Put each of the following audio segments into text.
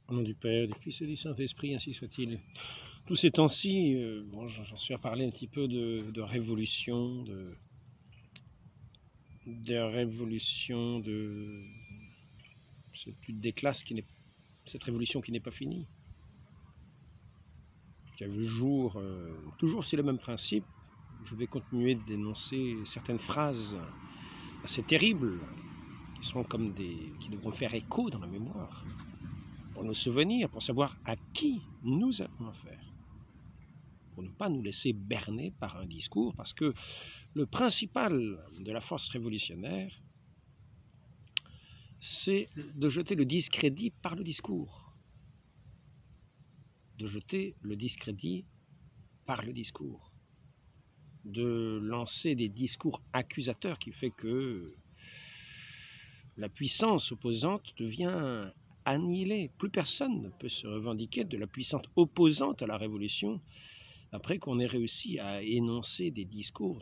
Au nom du Père, du Fils et du Saint-Esprit, ainsi soit-il. Tous ces temps-ci, bon, j'en suis à parler un petit peu de révolution, cette lutte des classes, cette révolution qui n'est pas finie. Qui a vu le jour, toujours c'est le même principe. Je vais continuer de dénoncer certaines phrases assez terribles, qui sont comme qui devront faire écho dans la mémoire, pour nos souvenirs, pour savoir à qui nous avons affaire, pour ne pas nous laisser berner par un discours, parce que le principal de la force révolutionnaire, c'est de jeter le discrédit par le discours. De jeter le discrédit par le discours. De lancer des discours accusateurs qui fait que la puissance opposante devient annihilée. Plus personne ne peut se revendiquer de la puissance opposante à la révolution après qu'on ait réussi à énoncer des discours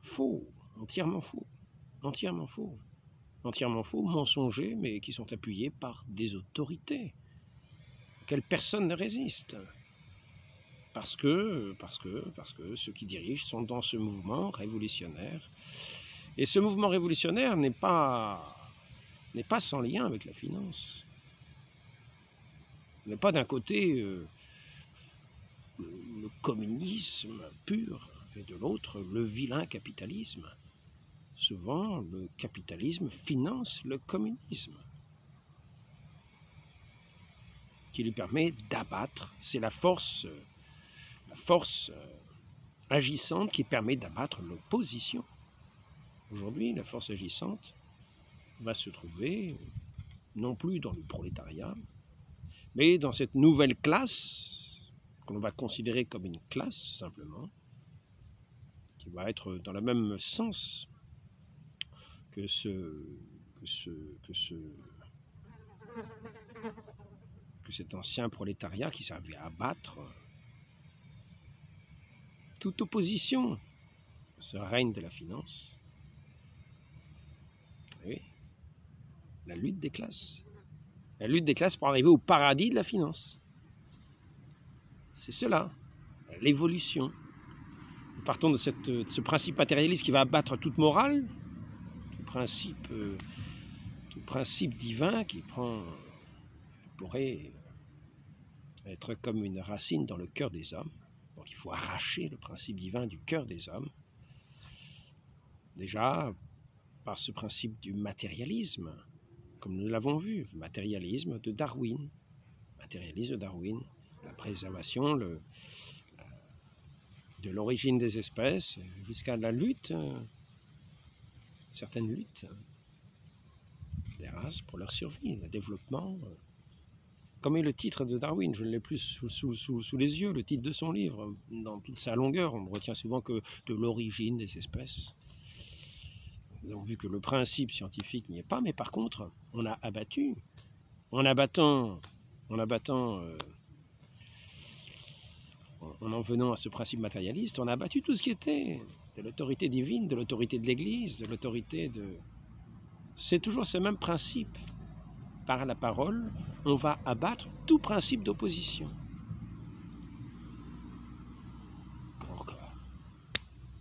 faux, entièrement faux, entièrement faux, entièrement faux, mensongers, mais qui sont appuyés par des autorités auxquelles personne ne résiste. Parce que ceux qui dirigent sont dans ce mouvement révolutionnaire. Et ce mouvement révolutionnaire n'est pas sans lien avec la finance. Il n'est pas d'un côté le communisme pur et de l'autre le vilain capitalisme. Souvent, le capitalisme finance le communisme, qui lui permet d'abattre. C'est la force agissante qui permet d'abattre l'opposition. Aujourd'hui, la force agissante va se trouver non plus dans le prolétariat, mais dans cette nouvelle classe qu'on va considérer comme une classe simplement, qui va être dans le même sens que cet ancien prolétariat qui servait à abattre toute opposition à ce règne de la finance. Oui, la lutte des classes. La lutte des classes pour arriver au paradis de la finance. C'est cela, l'évolution. Nous partons de ce principe matérialiste qui va abattre toute morale, tout principe divin qui pourrait être comme une racine dans le cœur des hommes. Donc il faut arracher le principe divin du cœur des hommes. Déjà, par ce principe du matérialisme, comme nous l'avons vu, le matérialisme de Darwin. Matérialisme de Darwin, la préservation de l'origine des espèces, jusqu'à la lutte, certaines luttes des races pour leur survie, le développement. Comme est le titre de Darwin, je ne l'ai plus sous les yeux, le titre de son livre, dans toute sa longueur, on ne retient souvent que de l'origine des espèces. Nous avons vu que le principe scientifique n'y est pas, mais par contre, on a abattu, en venant à ce principe matérialiste, on a abattu tout ce qui était de l'autorité divine, de l'autorité de l'Église, de l'autorité de... C'est toujours ce même principe. Par la parole, on va abattre tout principe d'opposition.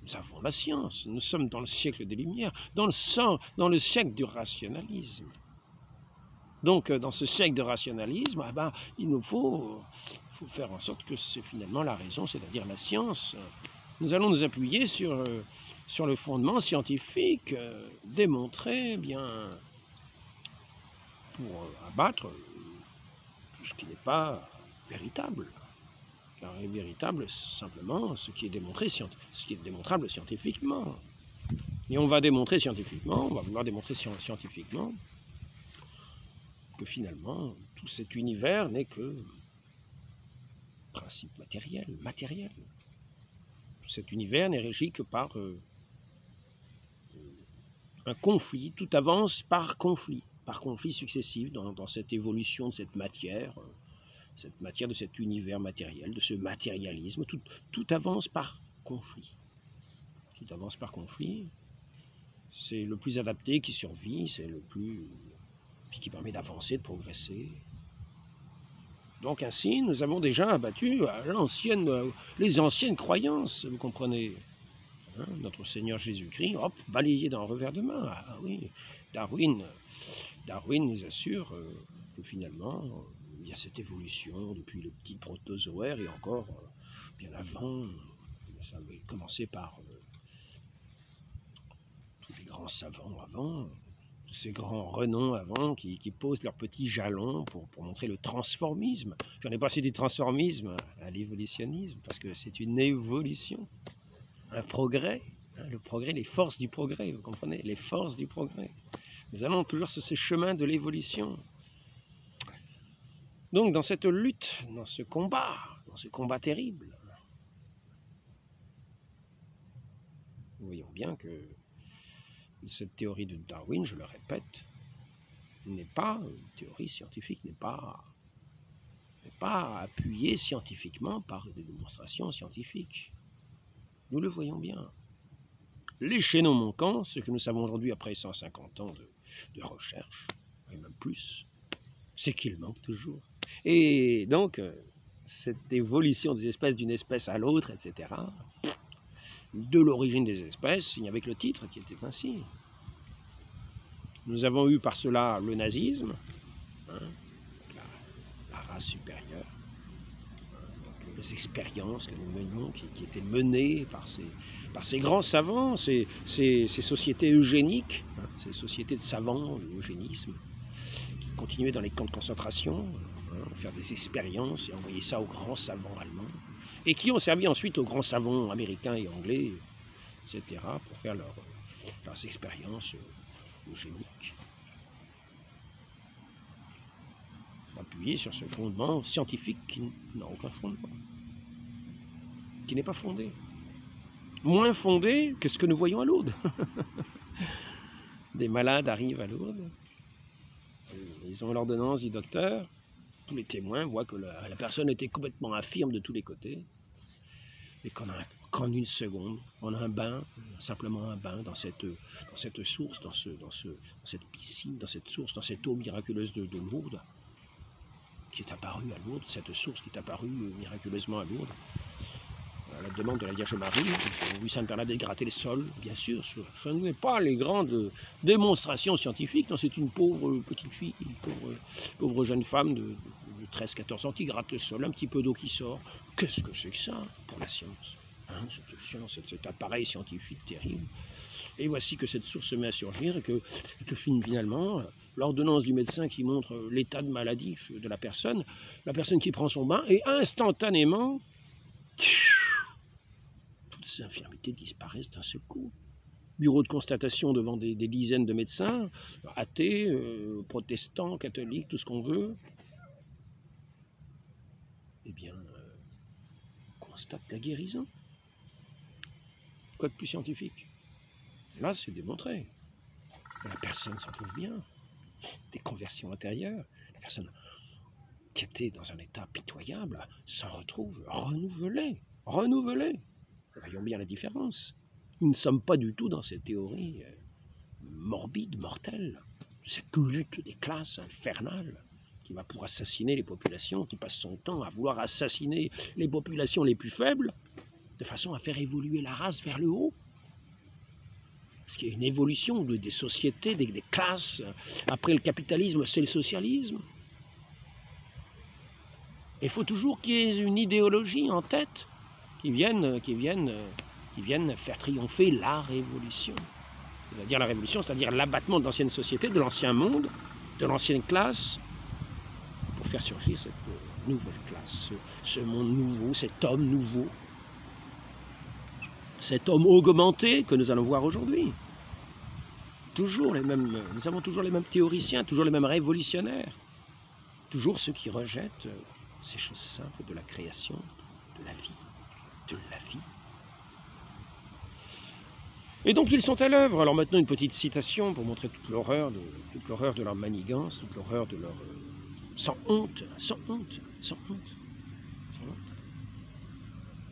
Nous avons la science, nous sommes dans le siècle des Lumières, dans le siècle du rationalisme. Donc, dans ce siècle de rationalisme, il nous faut faire en sorte que c'est finalement la raison, c'est-à-dire la science. Nous allons nous appuyer sur le fondement scientifique, démontrer, bien, pour abattre ce qui n'est pas véritable. Car il est véritable simplement ce qui est démontrable scientifiquement. Et on va démontrer scientifiquement, on va vouloir démontrer scientifiquement que finalement tout cet univers n'est que principe matériel. Tout cet univers n'est régi que par un conflit, tout avance par conflit successif dans cette évolution de cette matière de cet univers matériel, de ce matérialisme, tout avance par conflit. Tout avance par conflit. C'est le plus adapté qui survit, c'est le plus puis qui permet d'avancer, de progresser. Donc ainsi, nous avons déjà abattu les anciennes croyances, vous comprenez. Hein, notre Seigneur Jésus-Christ, hop, balayé d'un revers de main. Ah oui, Darwin nous assure que finalement, il y a cette évolution depuis le petit protozoaire et encore bien avant. Ça avait commencé par tous les grands savants avant, tous ces grands renoms avant qui posent leurs petits jalons pour montrer le transformisme. J'en ai passé du transformisme à l'évolutionnisme parce que c'est une évolution, un progrès, hein, le progrès, les forces du progrès, vous comprenez, les forces du progrès. Nous allons toujours sur ce chemin de l'évolution. Donc dans cette lutte, dans ce combat terrible, nous voyons bien que cette théorie de Darwin, je le répète, n'est pas une théorie scientifique, n'est pas appuyée scientifiquement par des démonstrations scientifiques. Nous le voyons bien. Les chaînons manquants, ce que nous savons aujourd'hui après 150 ans de recherche, et même plus, c'est qu'il manque toujours. Et donc, cette évolution des espèces d'une espèce à l'autre, etc., de l'origine des espèces, il n'y avait que le titre qui était ainsi. Nous avons eu par cela le nazisme, hein, la race supérieure, donc les expériences que nous menions, qui étaient menées par ces grands savants, ces sociétés eugéniques, hein, ces sociétés de savants, l'eugénisme, qui continuaient dans les camps de concentration, hein, faire des expériences et envoyer ça aux grands savants allemands, et qui ont servi ensuite aux grands savants américains et anglais, etc., pour faire leurs expériences eugéniques. Appuyé sur ce fondement scientifique qui n'a aucun fondement, qui n'est pas fondé. Moins fondé que ce que nous voyons à Lourdes. Des malades arrivent à Lourdes, ils ont l'ordonnance du docteur, tous les témoins voient que la personne était complètement infirme de tous les côtés, et qu'en une seconde, on a un bain, simplement un bain dans cette source, dans cette piscine, dans cette source, dans cette eau miraculeuse de Lourdes, qui est apparue à Lourdes, cette source qui est apparue miraculeusement à Lourdes, à la demande de la Vierge Marie, oui, Sainte Bernadette gratter le sol, bien sûr, ce n'est pas les grandes démonstrations scientifiques, non, c'est une pauvre petite fille, une pauvre jeune femme de 13-14 ans qui gratte le sol, un petit peu d'eau qui sort. Qu'est-ce que c'est que ça pour la science, hein, cette science, cet appareil scientifique terrible. Et voici que cette source se met à surgir et que finalement, l'ordonnance du médecin qui montre l'état de maladie de la personne qui prend son bain, et instantanément, toutes ces infirmités disparaissent d'un seul coup. Bureau de constatation devant des dizaines de médecins, athées, protestants, catholiques, tout ce qu'on veut. Eh bien, on constate la guérison. Quoi de plus scientifique? Là, c'est démontré. La personne s'en trouve bien. Des conversions intérieures. La personne qui était dans un état pitoyable s'en retrouve renouvelée. Voyons bien la différence. Nous ne sommes pas du tout dans cette théorie morbide, mortelle, cette lutte des classes infernale qui va pour assassiner les populations, qui passe son temps à vouloir assassiner les populations les plus faibles, de façon à faire évoluer la race vers le haut. Parce qu'il y a une évolution des sociétés, des classes. Après le capitalisme, c'est le socialisme. Il faut toujours qu'il y ait une idéologie en tête qui vienne faire triompher la révolution. C'est-à-dire la révolution, c'est-à-dire l'abattement de l'ancienne société, de l'ancien monde, de l'ancienne classe, pour faire surgir cette nouvelle classe, ce monde nouveau, cet homme nouveau, cet homme augmenté que nous allons voir aujourd'hui. Nous avons toujours les mêmes théoriciens, toujours les mêmes révolutionnaires, toujours ceux qui rejettent ces choses simples de la création, de la vie. Et donc ils sont à l'œuvre. Alors maintenant une petite citation pour montrer toute l'horreur de leur manigance, toute l'horreur de leur sans honte.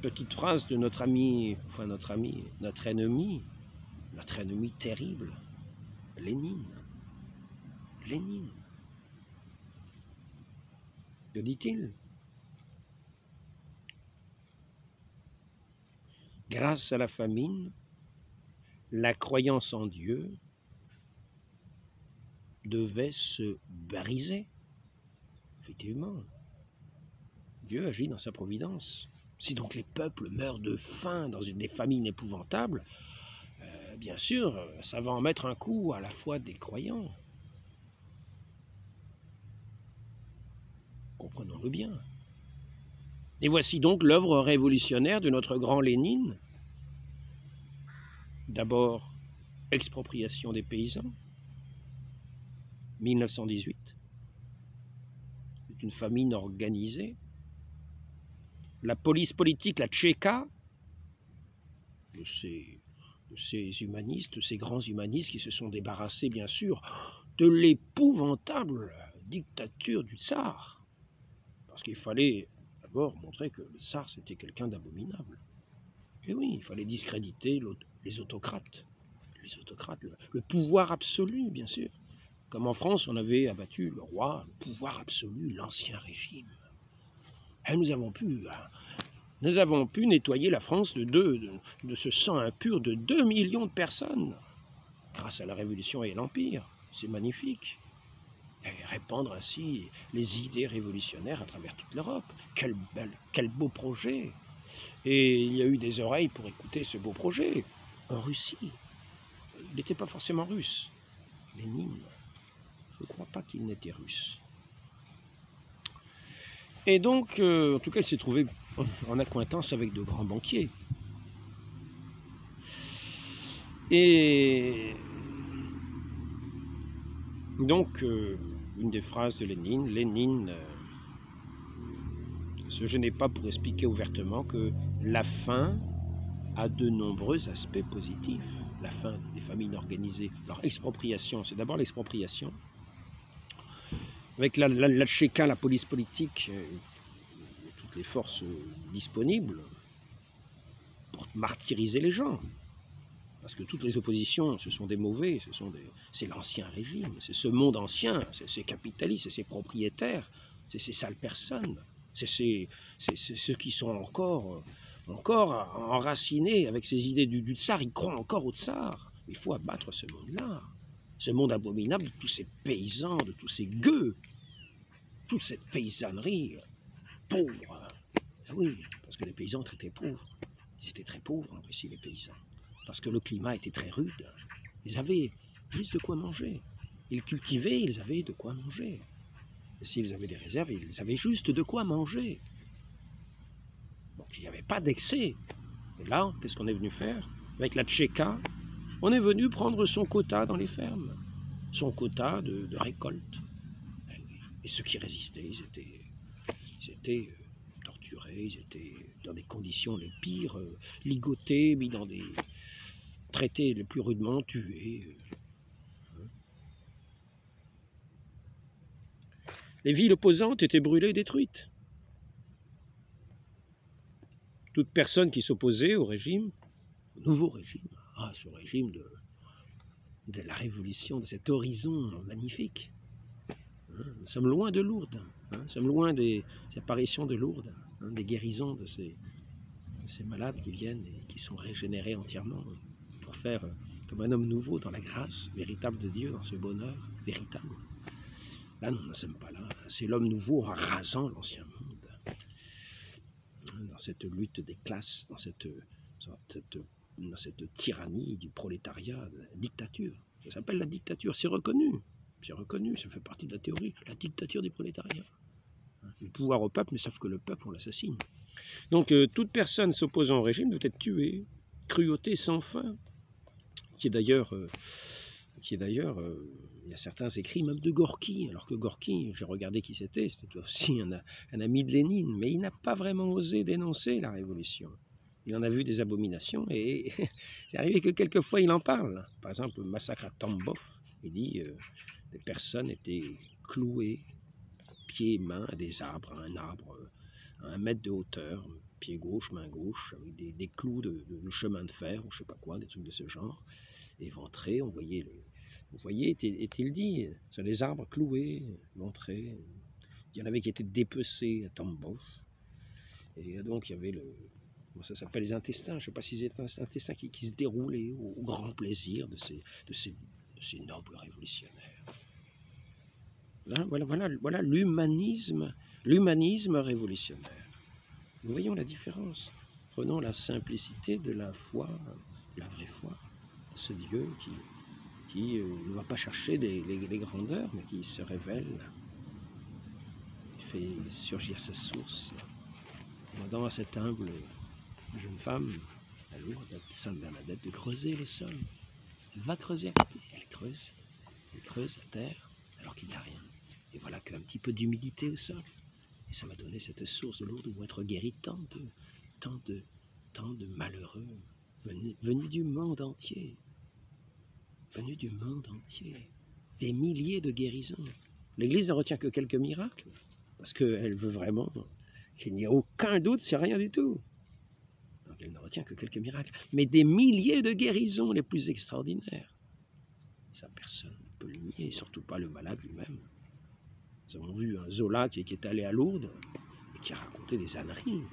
Petite phrase de notre ennemi terrible, Lénine. Que dit-il? Grâce à la famine, la croyance en Dieu devait se briser. Effectivement, Dieu agit dans sa providence. Si donc les peuples meurent de faim dans des famines épouvantables, bien sûr, ça va en mettre un coup à la foi des croyants. Comprenons-le bien. Et voici donc l'œuvre révolutionnaire de notre grand Lénine. D'abord, expropriation des paysans, 1918. C'est une famine organisée. La police politique, la Tchéka, de ces humanistes, de ces grands humanistes qui se sont débarrassés, bien sûr, de l'épouvantable dictature du tsar. Parce qu'il fallait d'abord montrer que le tsar, c'était quelqu'un d'abominable. Et oui, il fallait discréditer les autocrates. Le pouvoir absolu, bien sûr. Comme en France, on avait abattu le roi, le pouvoir absolu, l'ancien régime. Et nous avons pu nettoyer la France de ce sang impur de 2 millions de personnes, grâce à la Révolution et l'Empire. C'est magnifique. Et répandre ainsi les idées révolutionnaires à travers toute l'Europe. Quel beau projet! Et il y a eu des oreilles pour écouter ce beau projet. En Russie, il n'était pas forcément russe. Lénine, je ne crois pas qu'il n'était russe. Et donc, en tout cas, il s'est trouvé en accointance avec de grands banquiers. Et donc, une des phrases de Lénine se gênait pas pour expliquer ouvertement que la faim a de nombreux aspects positifs. La faim des famines organisées. Alors, expropriation, c'est d'abord l'expropriation. Avec la Tchéka, la police politique, toutes les forces disponibles pour martyriser les gens. Parce que toutes les oppositions, ce sont des mauvais, c'est l'ancien régime, c'est ce monde ancien, c'est ces capitalistes, c'est ces propriétaires, c'est ces sales personnes, c'est ceux qui sont encore enracinés avec ces idées du tsar, ils croient encore au tsar. Il faut abattre ce monde-là, ce monde abominable de tous ces paysans, de tous ces gueux, toute cette paysannerie pauvre. Ah oui, parce que les paysans étaient pauvres, ils étaient très pauvres en Russie, les paysans. Parce que le climat était très rude. Ils avaient juste de quoi manger. Ils cultivaient, ils avaient de quoi manger. Et s'ils avaient des réserves, ils avaient juste de quoi manger. Donc il n'y avait pas d'excès. Et là, qu'est-ce qu'on est venu faire? Avec la Tchéka, on est venu prendre son quota dans les fermes. Son quota de récolte. Et ceux qui résistaient, ils étaient torturés, ils étaient dans des conditions les pires, ligotés, mis dans des... traités le plus rudement, tués. Les villes opposantes étaient brûlées et détruites. Toute personne qui s'opposait au régime, au nouveau régime, ce régime de la révolution, de cet horizon magnifique. Nous sommes loin de Lourdes, nous sommes loin des apparitions de Lourdes, des guérisons de ces malades qui viennent et qui sont régénérés entièrement pour faire comme un homme nouveau dans la grâce véritable de Dieu, dans ce bonheur véritable. Là, nous ne sommes pas là. C'est l'homme nouveau en rasant l'ancien monde. Dans cette lutte des classes, dans cette tyrannie du prolétariat, de la dictature. Ça s'appelle la dictature, c'est reconnu. C'est reconnu, ça fait partie de la théorie. La dictature des prolétariats. Le pouvoir au peuple, mais sauf que le peuple, on l'assassine. Donc, toute personne s'opposant au régime doit être tuée. Cruauté sans fin. Qui est d'ailleurs, il y a certains écrits même de Gorky, alors que Gorky, j'ai regardé qui c'était aussi un ami de Lénine, mais il n'a pas vraiment osé dénoncer la révolution. Il en a vu des abominations, et c'est arrivé que quelquefois il en parle. Par exemple, le massacre à Tambov, il dit des personnes étaient clouées, pieds et mains, à des arbres, à un arbre, à 1 mètre de hauteur, pied gauche, main gauche, avec des clous de chemin de fer, ou je sais pas quoi, des trucs de ce genre. Éventrés, on voyait, est-il dit, sur les arbres cloués, montrés. Il y en avait qui étaient dépecés à Tambov. Et donc il y avait ça s'appelle les intestins. Je ne sais pas si c'est un intestin qui se déroulait au grand plaisir de ces nobles révolutionnaires. Là, voilà l'humanisme révolutionnaire. Nous voyons la différence. Prenons la simplicité de la foi, la vraie foi, ce Dieu qui ne va pas chercher les grandeurs, mais qui se révèle, fait surgir sa source. Demandant à cette humble jeune femme, la lourde Sainte Bernadette, de creuser le sol. Elle va creuser, elle creuse la terre, alors qu'il n'y a rien. Et voilà qu'un petit peu d'humidité au sol. Et ça m'a donné cette source de l'eau où être guéri tant de malheureux venus du monde entier. Venus du monde entier. Des milliers de guérisons. L'Église ne retient que quelques miracles, parce qu'elle veut vraiment qu'il n'y ait aucun doute sur rien du tout. Donc elle ne retient que quelques miracles. Mais des milliers de guérisons les plus extraordinaires. Ça, personne ne peut le nier, surtout pas le malade lui-même. Nous avons vu un Zola qui est allé à Lourdes et qui a raconté des âneries,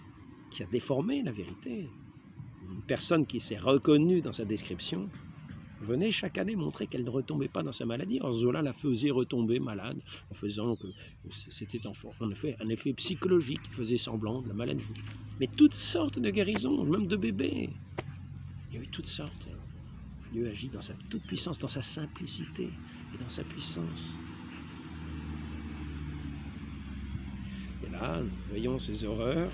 qui a déformé la vérité. Une personne qui s'est reconnue dans sa description venait chaque année montrer qu'elle ne retombait pas dans sa maladie. Alors Zola la faisait retomber malade en faisant que c'était en effet un effet psychologique qui faisait semblant de la maladie. Mais toutes sortes de guérisons, même de bébés. Il y a eu toutes sortes. Dieu agit dans sa toute puissance, dans sa simplicité et dans sa puissance. Et là, nous voyons ces horreurs.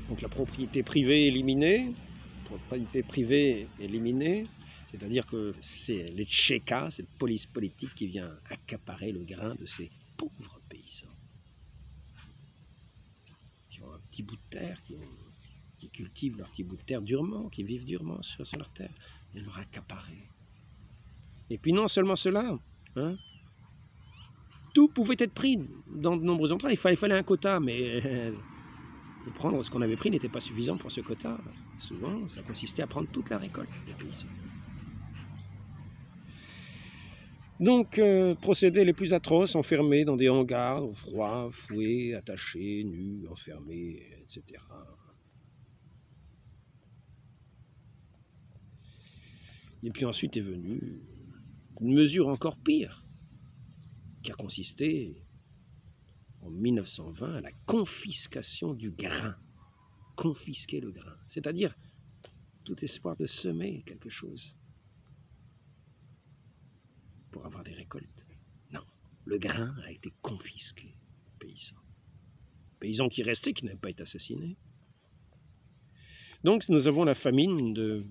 Donc la propriété privée éliminée, c'est-à-dire que c'est les Tchékas, cette police politique qui vient accaparer le grain de ces pauvres paysans, qui ont un petit bout de terre, qui cultivent leur petit bout de terre durement, qui vivent durement sur leur terre, et leur accaparer. Et puis non seulement cela, hein, tout pouvait être pris dans de nombreux endroits. Il fallait un quota, mais prendre ce qu'on avait pris n'était pas suffisant pour ce quota. Souvent, ça consistait à prendre toute la récolte des paysans. Donc, procédés les plus atroces, enfermés dans des hangars, au froid, fouets, attachés, nus, enfermés, etc. Et puis ensuite est venue une mesure encore pire, qui a consisté en 1920 à la confiscation du grain. Confisquer le grain, c'est-à-dire tout espoir de semer quelque chose pour avoir des récoltes. Non, le grain a été confisqué aux paysans. Paysans qui restaient, qui n'avaient pas été assassinés. Donc nous avons la famine de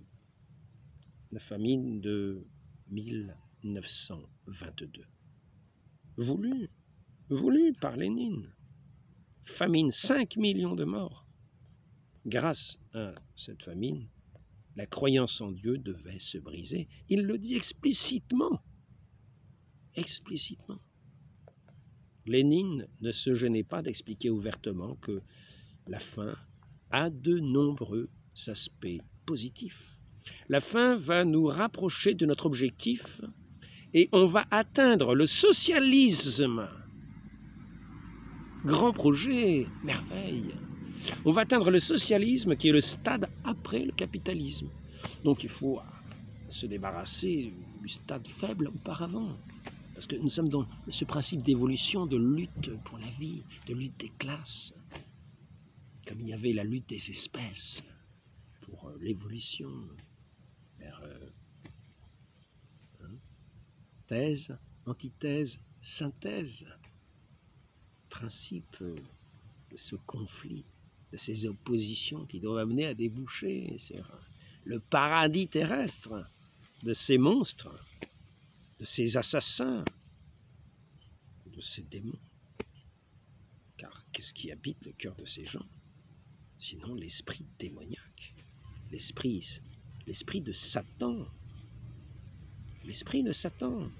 1922, voulue par Lénine. Famine, 5 millions de morts. Grâce à cette famine, la croyance en Dieu devait se briser. Il le dit explicitement. Explicitement. Lénine ne se gênait pas d'expliquer ouvertement que la faim a de nombreux aspects positifs. La faim va nous rapprocher de notre objectif et on va atteindre le socialisme. Grand projet, merveille. On va atteindre le socialisme qui est le stade après le capitalisme. Donc il faut se débarrasser du stade faible auparavant. Parce que nous sommes dans ce principe d'évolution, de lutte pour la vie, de lutte des classes. Comme il y avait la lutte des espèces pour l'évolution vers thèse, antithèse, synthèse. Principe de ce conflit, de ces oppositions qui doivent amener à déboucher sur le paradis terrestre de ces monstres, de ces assassins, de ces démons. Car qu'est-ce qui habite le cœur de ces gens? Sinon l'esprit démoniaque, l'esprit de Satan. L'esprit de Satan.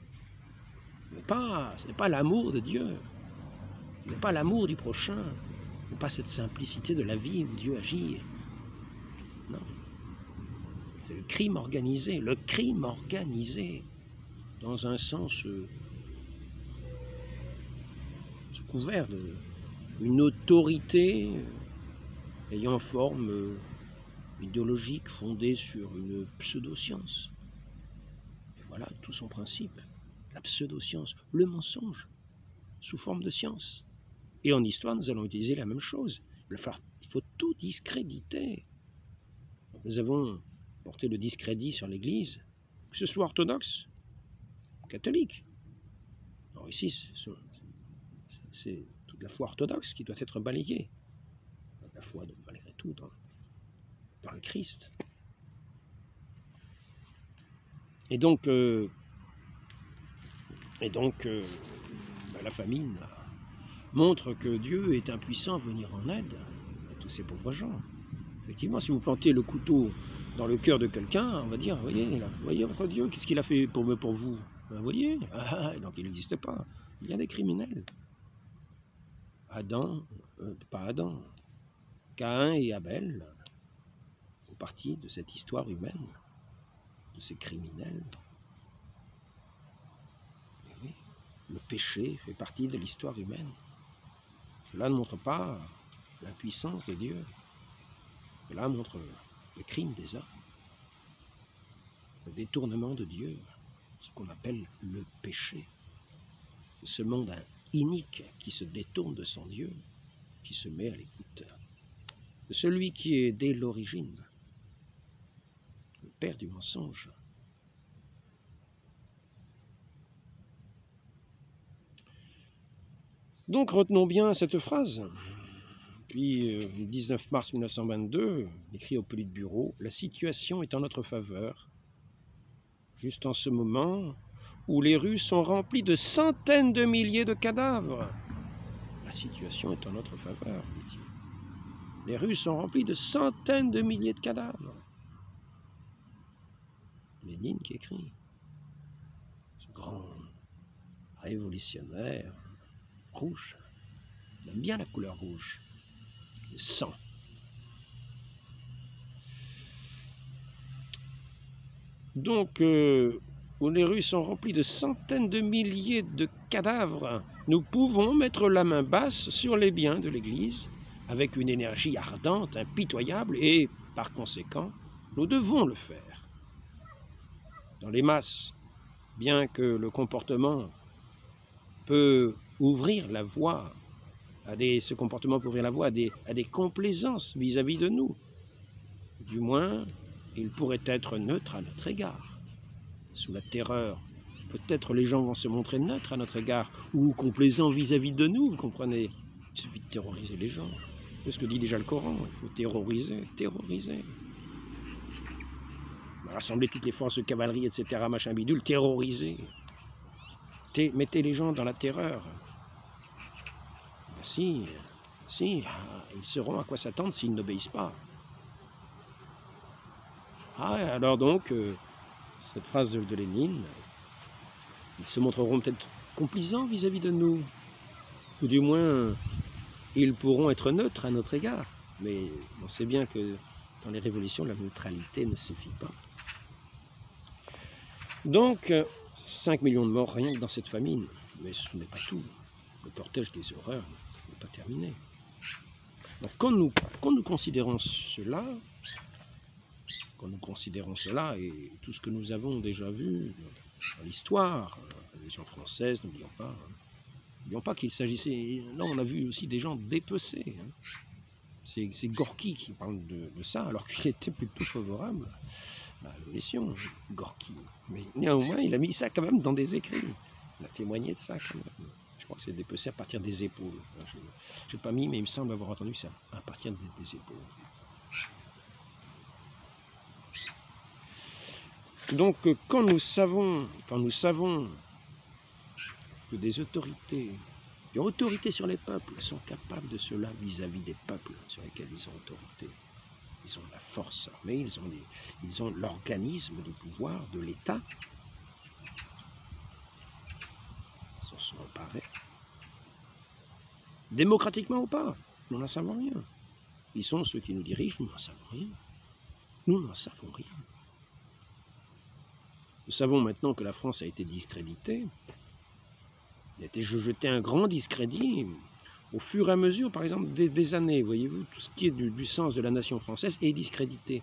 Ce n'est pas l'amour de Dieu, ce n'est pas l'amour du prochain, ce n'est pas cette simplicité de la vie où Dieu agit. Non. C'est le crime organisé dans un sens couvert d'une autorité ayant forme idéologique fondée sur une pseudo-science. Et voilà tout son principe, la pseudo-science, le mensonge, sous forme de science. Et en histoire, nous allons utiliser la même chose. Il faut tout discréditer. Nous avons porté le discrédit sur l'Église, que ce soit orthodoxe, catholique. Alors ici, c'est toute la foi orthodoxe qui doit être balayée. La foi, donc, malgré tout, dans le Christ. Et donc la famine montre que Dieu est impuissant à venir en aide à tous ces pauvres gens. Effectivement, si vous plantez le couteau dans le cœur de quelqu'un, on va dire, voyez votre Dieu, qu'est-ce qu'il a fait pour vous? Ben, voyez, donc il n'existe pas. Il y a des criminels. Pas Adam, Caïn et Abel font partie de cette histoire humaine, de ces criminels. Et oui, le péché fait partie de l'histoire humaine. Cela ne montre pas la puissance de Dieu. Cela montre le crime des hommes, le détournement de Dieu, ce qu'on appelle le péché. Ce monde inique qui se détourne de son Dieu, qui se met à l'écoute de celui qui est dès l'origine, le père du mensonge. Donc retenons bien cette phrase. Puis, le 19 mars 1922, écrit au Politburo, « La situation est en notre faveur, juste en ce moment où les rues sont remplies de centaines de milliers de cadavres. » La situation est en notre faveur, dit-il. Les rues sont remplies de centaines de milliers de cadavres. Lénine qui écrit, ce grand révolutionnaire rouge, il aime bien la couleur rouge, le sang. Donc, où les rues sont remplies de centaines de milliers de cadavres, nous pouvons mettre la main basse sur les biens de l'Église avec une énergie ardente, impitoyable, et par conséquent, nous devons le faire. Dans les masses, bien que le comportement peut ouvrir la voie ce comportement peut ouvrir la voie à des complaisances vis-à-vis de nous, du moins, il pourrait être neutre à notre égard. Sous la terreur, peut-être les gens vont se montrer neutres à notre égard, ou complaisants vis-à-vis de nous, vous comprenez? Il suffit de terroriser les gens. C'est ce que dit déjà le Coran, il faut terroriser. Rassembler toutes les forces de cavalerie, etc., machin bidule, terroriser. Mettez les gens dans la terreur. Si, ils sauront à quoi s'attendre s'ils n'obéissent pas. Alors donc, cette phrase de Lénine, ils se montreront peut-être complaisants vis-à-vis de nous, ou du moins, ils pourront être neutres à notre égard. Mais on sait bien que dans les révolutions, la neutralité ne suffit pas. Donc, 5 millions de morts rien que dans cette famine. Mais ce n'est pas tout. Le cortège des horreurs n'est pas terminé. Donc, quand nous considérons cela, et tout ce que nous avons déjà vu dans l'histoire, la Légion française, n'oublions pas qu'il s'agissait... Là, on a vu aussi des gens dépecés. C'est Gorky qui parle de ça, alors qu'il était plutôt favorable à l'abolition, Gorky. Mais néanmoins, il a mis ça quand même dans des écrits. Il a témoigné de ça quand même. Je crois que c'est dépecé à partir des épaules. Je n'ai pas mis, mais il me semble avoir entendu ça, à partir des épaules. Donc, quand nous savons que des autorités qui ont autorité sur les peuples sont capables de cela vis-à-vis des peuples sur lesquels ils ont autorité, ils ont la force armée, ils ont l'organisme de pouvoir de l'État, ils s'en sont emparés. Démocratiquement ou pas, nous n'en savons rien. Ils sont ceux qui nous dirigent, nous n'en savons rien. Nous n'en savons rien. Nous savons maintenant que la France a été discréditée. Il a été jeté un grand discrédit au fur et à mesure, par exemple, des années. Voyez-vous, tout ce qui est du sens de la nation française est discrédité.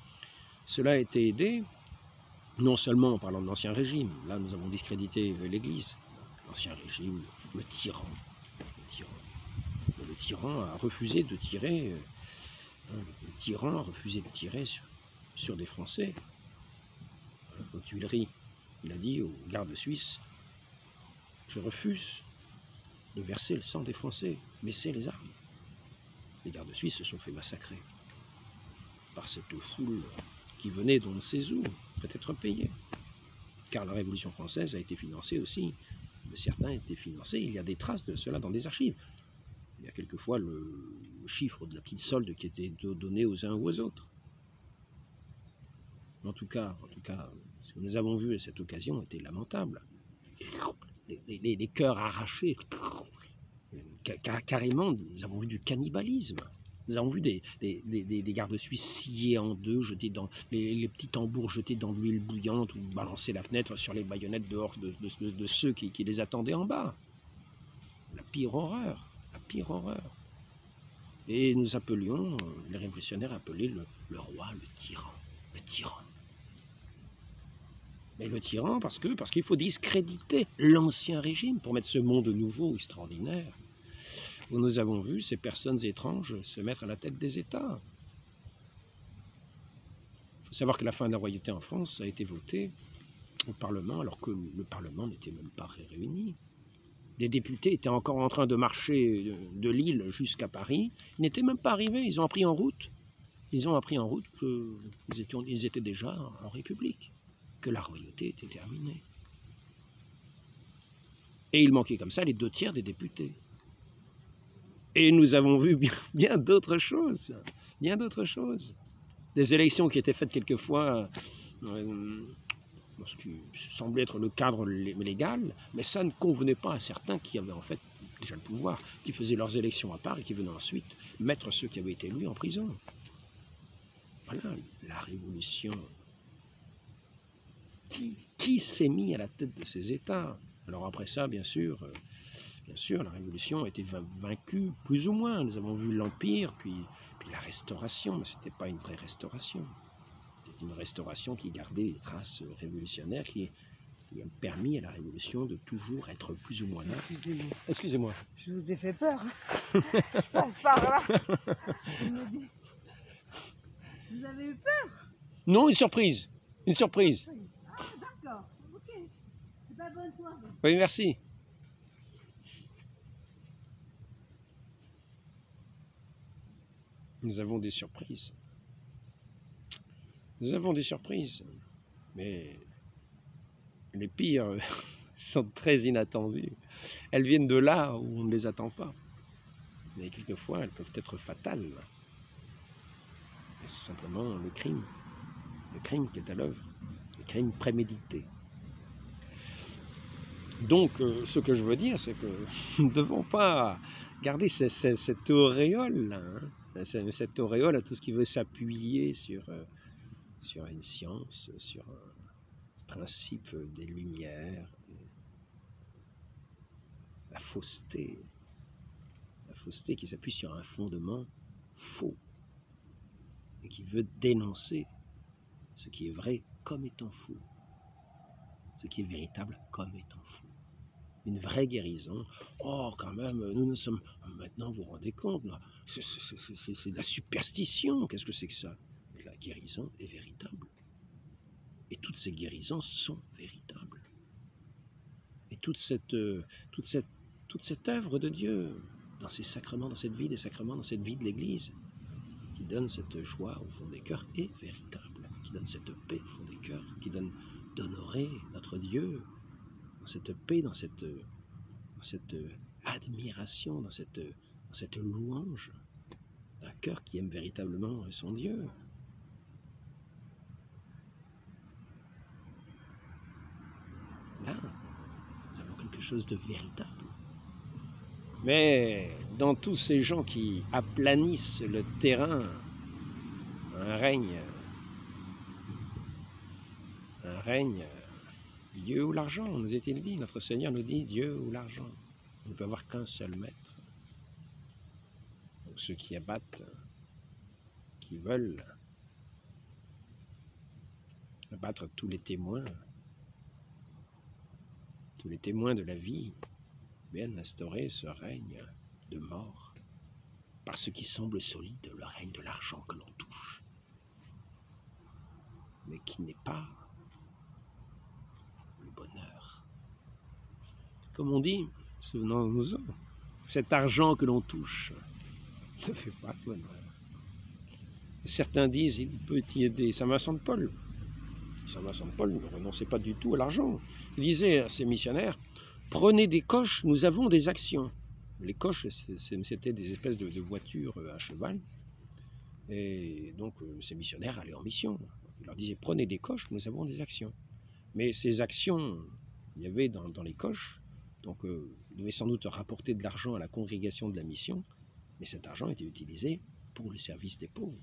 Cela a été aidé, non seulement en parlant de l'Ancien Régime, là nous avons discrédité l'Église, l'Ancien Régime, le tyran. Le tyran a refusé de tirer, le tyran a refusé de tirer sur des Français. Aux Tuileries, il a dit aux gardes suisses, je refuse de verser le sang des Français, laissez les armes. Les gardes suisses se sont fait massacrer par cette foule qui venait d'on ne sait où, peut-être payée. Car la Révolution française a été financée aussi, certains étaient financés, il y a des traces de cela dans des archives. Il y a quelquefois le chiffre de la petite solde qui était donné aux uns ou aux autres. En tout cas, ce que nous avons vu à cette occasion était lamentable. Les cœurs arrachés, carrément, nous avons vu du cannibalisme. Nous avons vu des gardes suisses sciés en deux, jetés dans les petits tambours jetés dans de l'huile bouillante ou balancer la fenêtre sur les baïonnettes dehors de ceux qui les attendaient en bas. La pire horreur, la pire horreur. Et nous appelions, les révolutionnaires appelaient le roi le tyran. Le tyran. Mais le tyran, parce qu'il faut discréditer l'ancien régime pour mettre ce monde nouveau extraordinaire, où nous avons vu ces personnes étranges se mettre à la tête des États. Il faut savoir que la fin de la royauté en France a été votée au Parlement, alors que le Parlement n'était même pas réuni. Des députés étaient encore en train de marcher de Lille jusqu'à Paris. Ils n'étaient même pas arrivés, ils ont appris en route. Ils ont appris en route qu'ils étaient déjà en République, que la royauté était terminée. Et il manquait comme ça les 2/3 des députés. Et nous avons vu bien d'autres choses, Des élections qui étaient faites quelquefois ce qui semblait être le cadre légal, mais ça ne convenait pas à certains qui avaient en fait déjà le pouvoir, qui faisaient leurs élections à part et qui venaient ensuite mettre ceux qui avaient été élus en prison. Voilà la révolution. Qui s'est mis à la tête de ces États? Alors après ça, bien sûr, la Révolution a été vaincue, plus ou moins. Nous avons vu l'Empire, puis la Restauration, mais ce n'était pas une vraie restauration. C'était une restauration qui gardait les traces révolutionnaires, qui a permis à la Révolution de toujours être plus ou moins là. Excusez-moi. Je vous ai fait peur. Je passe par là. Je me dis, vous avez eu peur? Non, une surprise. Une surprise. Ah, d'accord. Ok. C'est pas bonne soirée. Oui, merci. Nous avons des surprises. Nous avons des surprises. Mais les pires sont très inattendues. Elles viennent de là où on ne les attend pas. Mais quelquefois, elles peuvent être fatales. C'est simplement le crime qui est à l'œuvre, le crime prémédité. Donc, ce que je veux dire, c'est que nous ne devons pas garder cette auréole, cette auréole à tout ce qui veut s'appuyer sur une science, sur un principe des Lumières, la fausseté qui s'appuie sur un fondement faux et qui veut dénoncer ce qui est vrai comme étant faux, ce qui est véritable comme étant faux. Une vraie guérison. Oh, quand même, nous sommes... Maintenant, vous vous rendez compte, c'est de la superstition. Qu'est-ce que c'est que ça? La guérison est véritable. Et toutes ces guérisons sont véritables. Et toute cette œuvre de Dieu, dans ces sacrements, dans cette vie des sacrements, dans cette vie de l'Église, qui donne cette joie au fond des cœurs, est véritable. Qui donne cette paix au fond des cœurs, qui donne d'honorer notre Dieu, dans cette paix, dans cette admiration, dans cette louange d'un cœur qui aime véritablement son Dieu. Là, nous avons quelque chose de véritable. Mais dans tous ces gens qui aplanissent le terrain, un règne, Dieu ou l'argent, nous est-il dit, notre Seigneur nous dit Dieu ou l'argent. Il ne peut avoir qu'un seul maître. Donc ceux qui abattent, qui veulent abattre tous les témoins de la vie, viennent instaurer ce règne de mort, par ce qui semble solide, le règne de l'argent que l'on touche, mais qui n'est pas le bonheur. Comme on dit, souvenons-nous-en, cet argent que l'on touche ne fait pas de bonheur. Certains disent, il peut y aider Saint Vincent de Paul. Saint Vincent de Paul ne renonçait pas du tout à l'argent. Il disait à ses missionnaires, prenez des coches, nous avons des actions. Les coches, c'était des espèces de voitures à cheval. Et donc, ces missionnaires allaient en mission. Il leur disait, prenez des coches, nous avons des actions. Mais ces actions, il y avait dans les coches, donc ils devaient sans doute rapporter de l'argent à la congrégation de la mission, mais cet argent était utilisé pour le service des pauvres.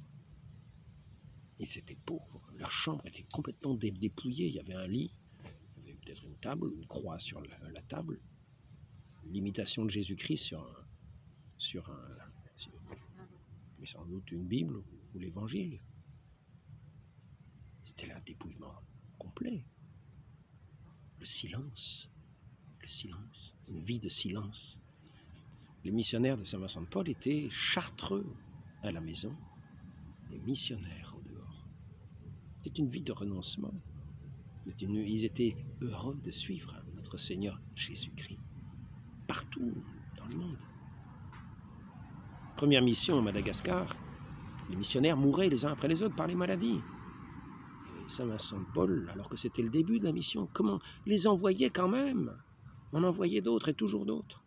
Et c'était pauvre. Leur chambre était complètement dépouillée. Il y avait un lit, il y avait peut-être une table, une croix sur la table, l'imitation de Jésus-Christ mais sans doute une Bible ou l'Évangile. C'était là un dépouillement complet. Le silence, une vie de silence. Les missionnaires de Saint Vincent de Paul étaient chartreux à la maison, et missionnaires en dehors. C'était une vie de renoncement. Ils étaient heureux de suivre notre Seigneur Jésus-Christ, partout dans le monde. Première mission à Madagascar, les missionnaires mouraient les uns après les autres par les maladies. Et Saint Vincent de Paul, alors que c'était le début de la mission, comment les envoyait quand même? On envoyait d'autres et toujours d'autres.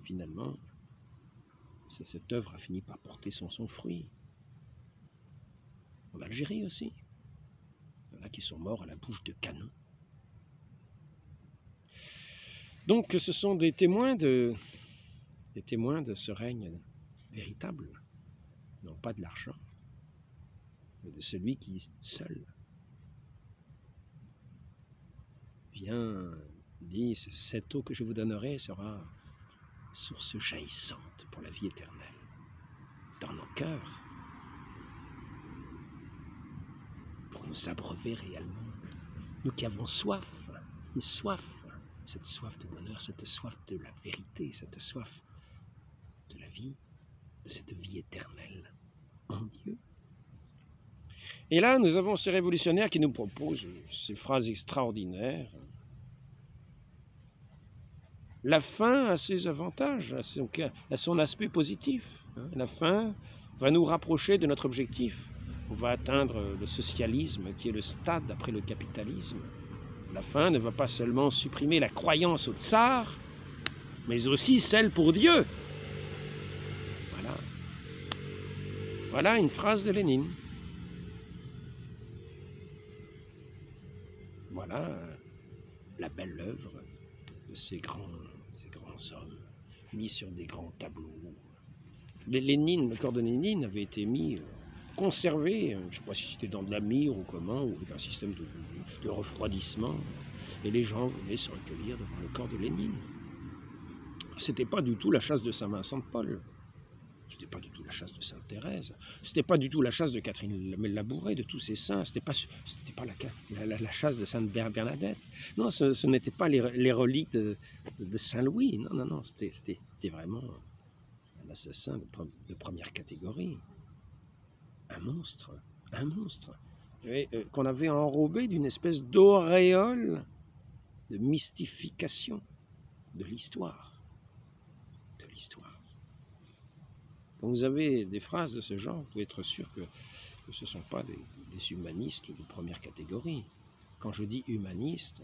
Finalement, cette œuvre a fini par porter son fruit. En Algérie aussi. Il y en a qui sont morts à la bouche de canon. Donc ce sont des témoins de ce règne véritable, non pas de l'argent, mais de celui qui seul vient, dit, cette eau que je vous donnerai sera source jaillissante pour la vie éternelle dans nos cœurs, pour nous abreuver réellement, nous qui avons soif, une soif, cette soif de bonheur, cette soif de la vérité, cette soif de la vie, de cette vie éternelle en Dieu. Et là, nous avons ces révolutionnaires qui nous proposent ces phrases extraordinaires. La fin a ses avantages, a son aspect positif. La fin va nous rapprocher de notre objectif. On va atteindre le socialisme, qui est le stade après le capitalisme. La fin ne va pas seulement supprimer la croyance au tsar, mais aussi celle pour Dieu. Voilà une phrase de Lénine. Voilà la belle œuvre de ces grands hommes, mis sur des grands tableaux. Le corps de Lénine avait été conservé, je ne sais pas si c'était dans de la mire ou comment, ou avec un système de refroidissement, et les gens venaient se recueillir devant le corps de Lénine. C'était pas du tout la chasse de Saint Vincent de Paul, c'était pas du tout la chasse de Sainte Thérèse, c'était pas du tout la chasse de Catherine Labouré, de tous ces saints, c'était pas la chasse de Sainte Bernadette. Non, ce n'était pas les reliques de Saint Louis, non, c'était vraiment un assassin de première catégorie. Un monstre, qu'on avait enrobé d'une espèce d'auréole de mystification de l'histoire. Quand vous avez des phrases de ce genre, vous pouvez être sûr que ce ne sont pas des humanistes de première catégorie. Quand je dis humaniste,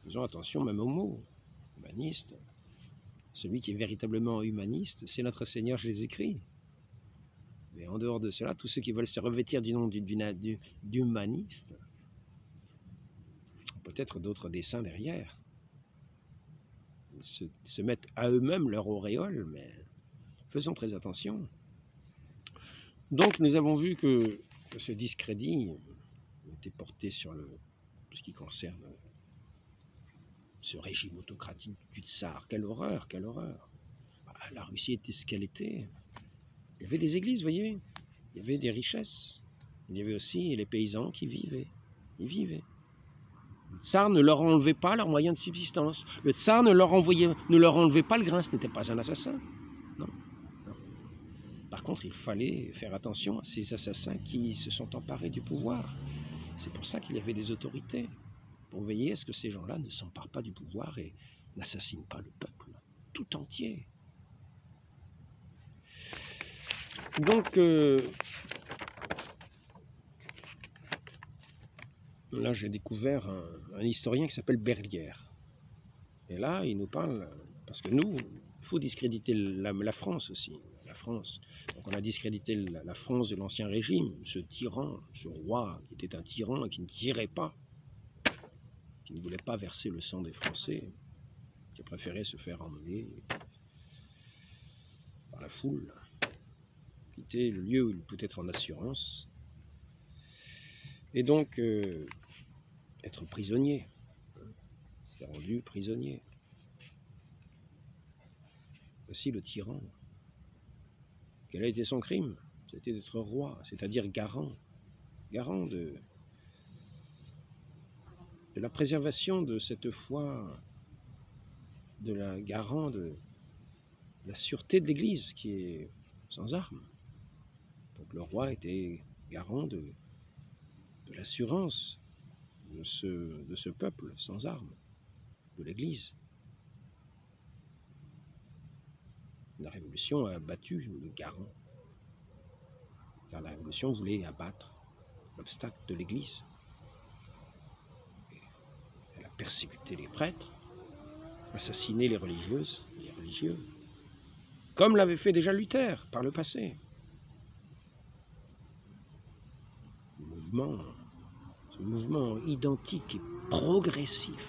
faisons attention même au mot. Humaniste, celui qui est véritablement humaniste, c'est notre Seigneur Jésus-Christ. Mais en dehors de cela, tous ceux qui veulent se revêtir du nom d'humaniste, peut-être d'autres desseins derrière, se mettent à eux-mêmes leur auréole, mais faisons très attention. Donc nous avons vu que ce discrédit était porté sur ce qui concerne ce régime autocratique du tsar. Quelle horreur, quelle horreur. Ah, la Russie était ce qu'elle était. Il y avait des églises, vous voyez. Il y avait des richesses. Il y avait aussi les paysans qui vivaient. Ils vivaient. Le tsar ne leur enlevait pas leurs moyens de subsistance. Le tsar ne leur enlevait pas le grain. Ce n'était pas un assassin. Non. Non. Par contre, il fallait faire attention à ces assassins qui se sont emparés du pouvoir. C'est pour ça qu'il y avait des autorités. Pour veiller à ce que ces gens-là ne s'emparent pas du pouvoir et n'assassinent pas le peuple tout entier. Donc, là j'ai découvert un historien qui s'appelle Berlière. Et là, il nous parle, parce que nous, il faut discréditer la France aussi. La France. Donc on a discrédité la France de l'Ancien Régime, ce tyran, ce roi qui était un tyran et qui ne tirait pas, qui ne voulait pas verser le sang des Français, qui préférait se faire emmener par la foule, quitter le lieu où il peut être en assurance, et donc être prisonnier, s'est rendu prisonnier. Voici le tyran. Quel a été son crime? C'était d'être roi, c'est-à-dire garant de la préservation de cette foi, garant de la sûreté de l'Église qui est sans armes. Donc le roi était garant de l'assurance de ce peuple sans armes, de l'Église. La Révolution a battu le garant, car la Révolution voulait abattre l'obstacle de l'Église. Elle a persécuté les prêtres, assassiné les religieuses et les religieux, comme l'avait fait déjà Luther par le passé. Ce mouvement identique et progressif.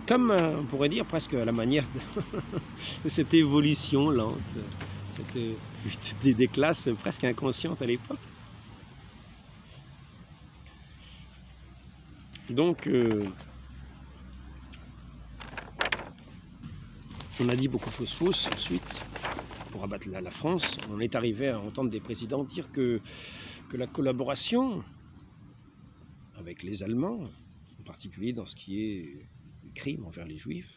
Comme on pourrait dire presque à la manière de cette évolution lente, des classes presque inconscientes à l'époque. Donc, on a dit beaucoup de fausses ensuite, pour abattre la France. On est arrivé à entendre des présidents dire que la collaboration avec les Allemands, en particulier dans ce qui est les crimes envers les Juifs,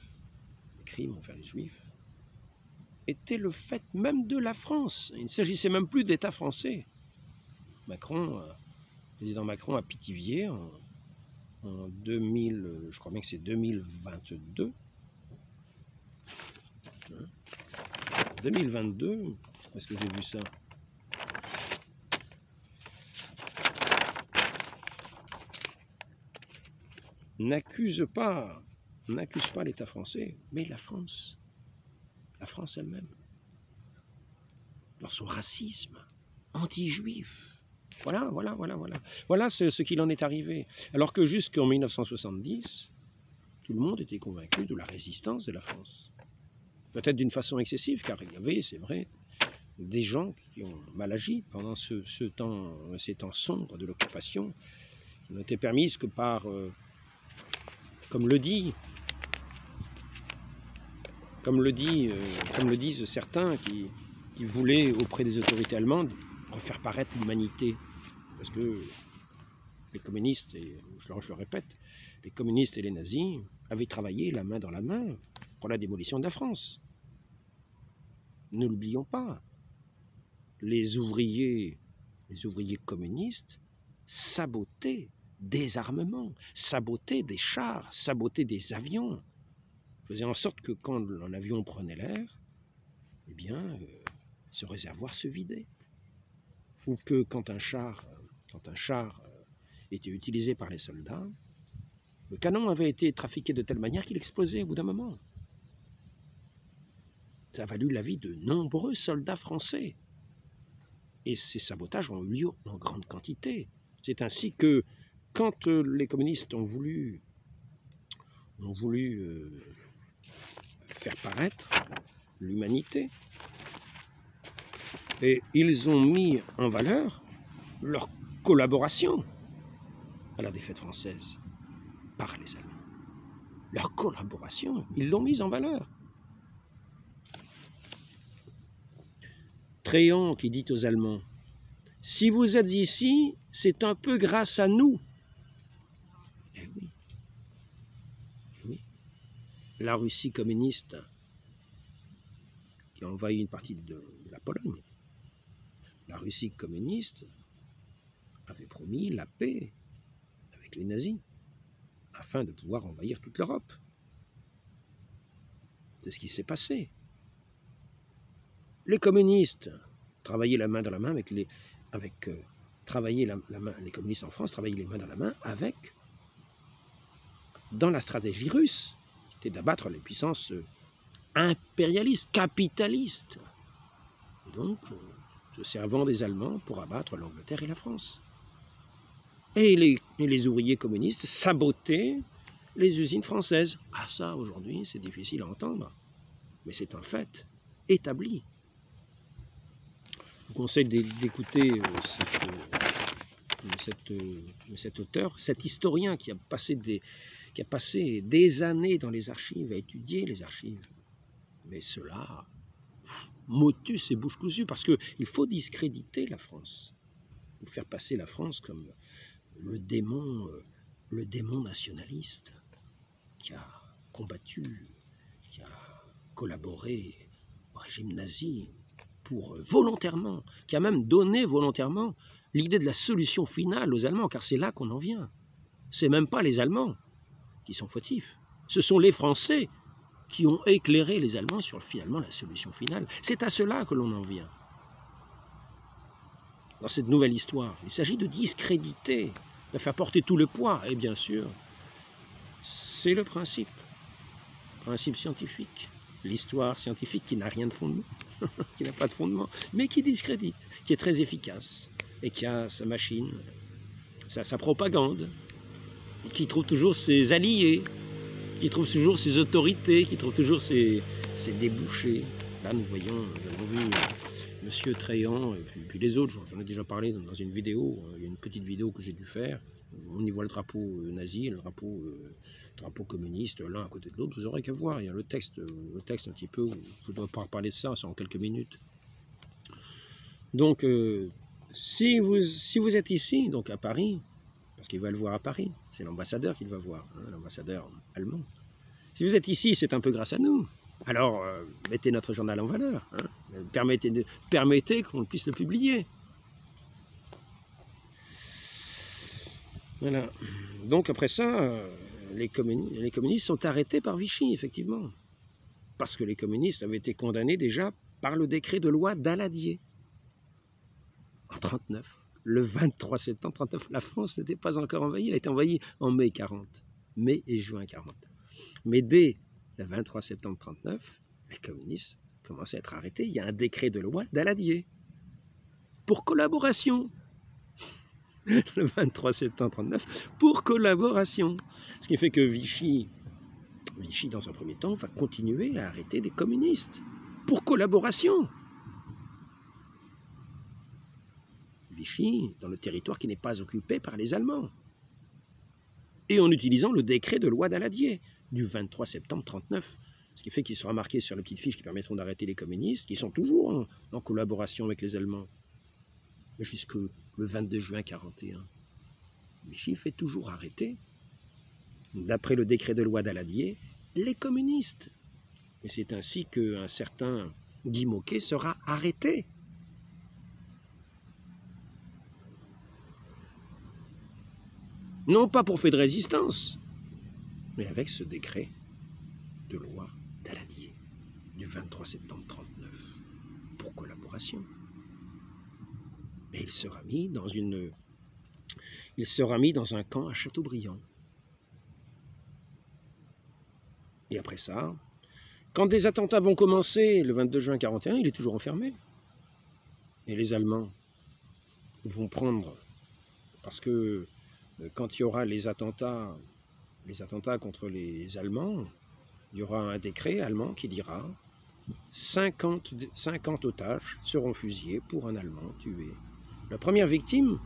était le fait même de la France. Il ne s'agissait même plus d'État français. Le président Macron a Pithiviers en 2000, je crois bien que c'est 2022. 2022, est-ce que j'ai vu ça? N'accuse pas l'État français, mais la France elle-même, dans son racisme anti-juif. Voilà ce qu'il en est arrivé. Alors que jusqu'en 1970, tout le monde était convaincu de la résistance de la France. Peut-être d'une façon excessive, car il y avait, c'est vrai, des gens qui ont mal agi pendant ces temps sombres de l'occupation, qui n'ont été permises que par, comme le disent certains qui voulaient, auprès des autorités allemandes, refaire paraître l'humanité. Parce que les communistes, et je le répète, les communistes et les nazis avaient travaillé la main dans la main pour la démolition de la France. Ne l'oublions pas. Les ouvriers communistes sabotaient des armements, sabotaient des chars, sabotaient des avions, faisaient en sorte que quand un avion prenait l'air, eh bien, ce réservoir se vidait. Ou que quand un char était utilisé par les soldats, le canon avait été trafiqué de telle manière qu'il explosait au bout d'un moment. Ça a valu la vie de nombreux soldats français. Et ces sabotages ont eu lieu en grande quantité. C'est ainsi que, quand les communistes ont voulu faire paraître l'humanité, et ils ont mis en valeur leur collaboration à la défaite française. par les Allemands. Leur collaboration, ils l'ont mise en valeur. Tréand qui dit aux Allemands, « Si vous êtes ici, c'est un peu grâce à nous. » Eh oui. Eh oui. La Russie communiste qui a envahi une partie de la Pologne, la Russie communiste avait promis la paix avec les nazis afin de pouvoir envahir toute l'Europe. C'est ce qui s'est passé. Les communistes travaillaient la main dans la main avec les communistes en France travaillaient les mains dans la main avec, dans la stratégie russe, qui était d'abattre les puissances impérialistes, capitalistes. Et donc, se servant des Allemands pour abattre l'Angleterre et la France. Et les ouvriers communistes sabotaient les usines françaises. Ah ça, aujourd'hui, c'est difficile à entendre, mais c'est un fait établi. Je vous conseille d'écouter cet auteur, cet historien qui a passé des années dans les archives, à étudier les archives. Mais cela, motus et bouche cousue, parce qu'il faut discréditer la France, ou faire passer la France comme le démon nationaliste qui a combattu, qui a collaboré au régime nazi volontairement, qui a même donné volontairement l'idée de la solution finale aux Allemands, car c'est là qu'on en vient. C'est même pas les Allemands qui sont fautifs, ce sont les Français qui ont éclairé les Allemands sur finalement la solution finale. C'est à cela que l'on en vient. Dans cette nouvelle histoire, il s'agit de discréditer, de faire porter tout le poids, et bien sûr, c'est le principe scientifique, l'histoire scientifique qui n'a rien de fondement, qui n'a pas de fondement, mais qui discrédite, qui est très efficace, et qui a sa machine, sa propagande, et qui trouve toujours ses alliés, qui trouve toujours ses autorités, qui trouve toujours ses débouchés. Là, nous avons vu Monsieur Tréand, et puis les autres, j'en ai déjà parlé dans une vidéo, il y a une petite vidéo que j'ai dû faire, on y voit le drapeau nazi, le drapeau communiste, l'un à côté de l'autre, vous aurez qu'à voir, il y a le texte un petit peu, je ne dois pas reparler de ça, c'est en quelques minutes. Donc, si vous êtes ici, donc à Paris, parce qu'il va le voir à Paris, c'est l'ambassadeur qui le va voir, hein, l'ambassadeur allemand. Si vous êtes ici, c'est un peu grâce à nous. Alors, mettez notre journal en valeur, hein, permettez qu'on puisse le publier. Voilà. Donc après ça, les communistes sont arrêtés par Vichy, effectivement. Parce que les communistes avaient été condamnés déjà par le décret de loi Daladier. En 1939, le 23 septembre 1939, la France n'était pas encore envahie, elle a été envahie en mai 40, mai et juin 40. Mais dès le 23 septembre 1939, les communistes commencent à être arrêtés. Il y a un décret de loi Daladier pour collaboration. Le 23 septembre 1939, pour collaboration. Ce qui fait que Vichy, dans un premier temps, va continuer à arrêter des communistes pour collaboration. Vichy, dans le territoire qui n'est pas occupé par les Allemands. Et en utilisant le décret de loi Daladier du 23 septembre 1939. Ce qui fait qu'il sera marqué sur les petites fiches qui permettront d'arrêter les communistes, qui sont toujours en collaboration avec les Allemands. Jusque le 22 juin 1941. Vichy fait toujours arrêter, d'après le décret de loi Daladier, les communistes. Et c'est ainsi qu'un certain Guy Môquet sera arrêté. Non pas pour fait de résistance, mais avec ce décret de loi Daladier du 23 septembre 1939 pour collaboration. Et il sera mis dans un camp à Châteaubriand. Et après ça, quand des attentats vont commencer le 22 juin 1941, il est toujours enfermé. Et les Allemands vont prendre, parce que quand il y aura les attentats contre les Allemands, il y aura un décret allemand qui dira 50 otages seront fusillés pour un Allemand tué. La première victime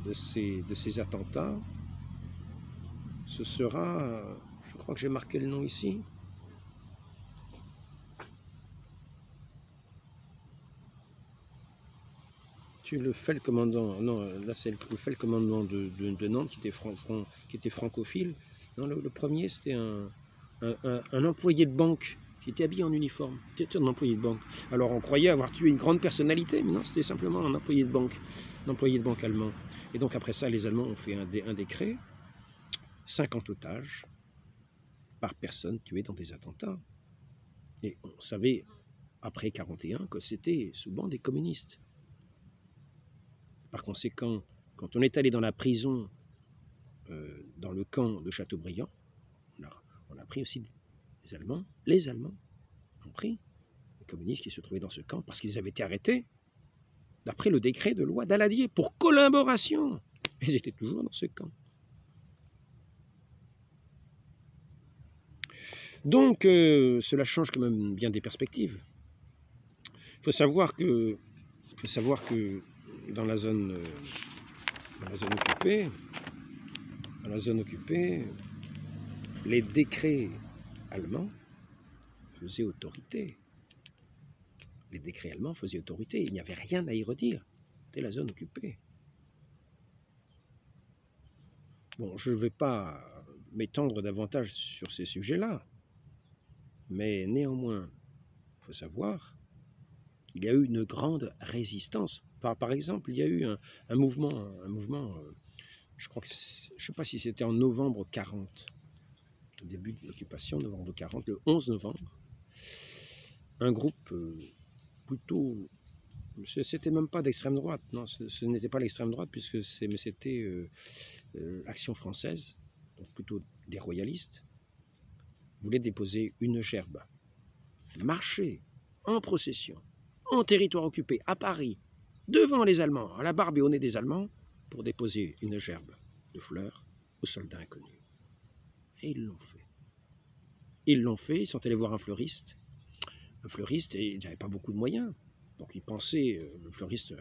de ces attentats, ce sera, je crois que j'ai marqué le nom ici, le feldcommandant, non, là c'est le feldcommandant de Nantes qui était francophile. Non, le premier c'était un employé de banque qui était habillé en uniforme. C'était un employé de banque. Alors on croyait avoir tué une grande personnalité, mais non, c'était simplement un employé de banque allemand. Et donc après ça, les Allemands ont fait un décret, 50 otages par personne tuée dans des attentats. Et on savait, après 1941, que c'était souvent des communistes. Par conséquent, quand on est allé dans la prison, dans le camp de Châteaubriand, on a pris aussi des Allemands. Les Allemands ont pris les communistes qui se trouvaient dans ce camp parce qu'ils avaient été arrêtés d'après le décret de loi Daladier pour collaboration. Ils étaient toujours dans ce camp. Donc, cela change quand même bien des perspectives. Il faut savoir que dans la zone occupée, les décrets allemands faisaient autorité. Les décrets allemands faisaient autorité. Il n'y avait rien à y redire. C'était la zone occupée. Bon, je ne vais pas m'étendre davantage sur ces sujets-là, mais néanmoins, il faut savoir qu'il y a eu une grande résistance. Par exemple, il y a eu un mouvement, je crois que, je ne sais pas si c'était en novembre 40, au début de l'occupation, novembre 40, le 11 novembre, un groupe plutôt, c'était même pas d'extrême droite, non, ce n'était pas l'extrême droite, puisque c'était Action française, donc plutôt des royalistes, voulait déposer une gerbe, marcher en procession, en territoire occupé, à Paris, devant les Allemands, à la barbe et au nez des Allemands, pour déposer une gerbe de fleurs aux soldats inconnus. Et ils l'ont fait. Ils l'ont fait, ils sont allés voir un fleuriste, et ils n'avaient pas beaucoup de moyens. Donc ils pensaient, le fleuriste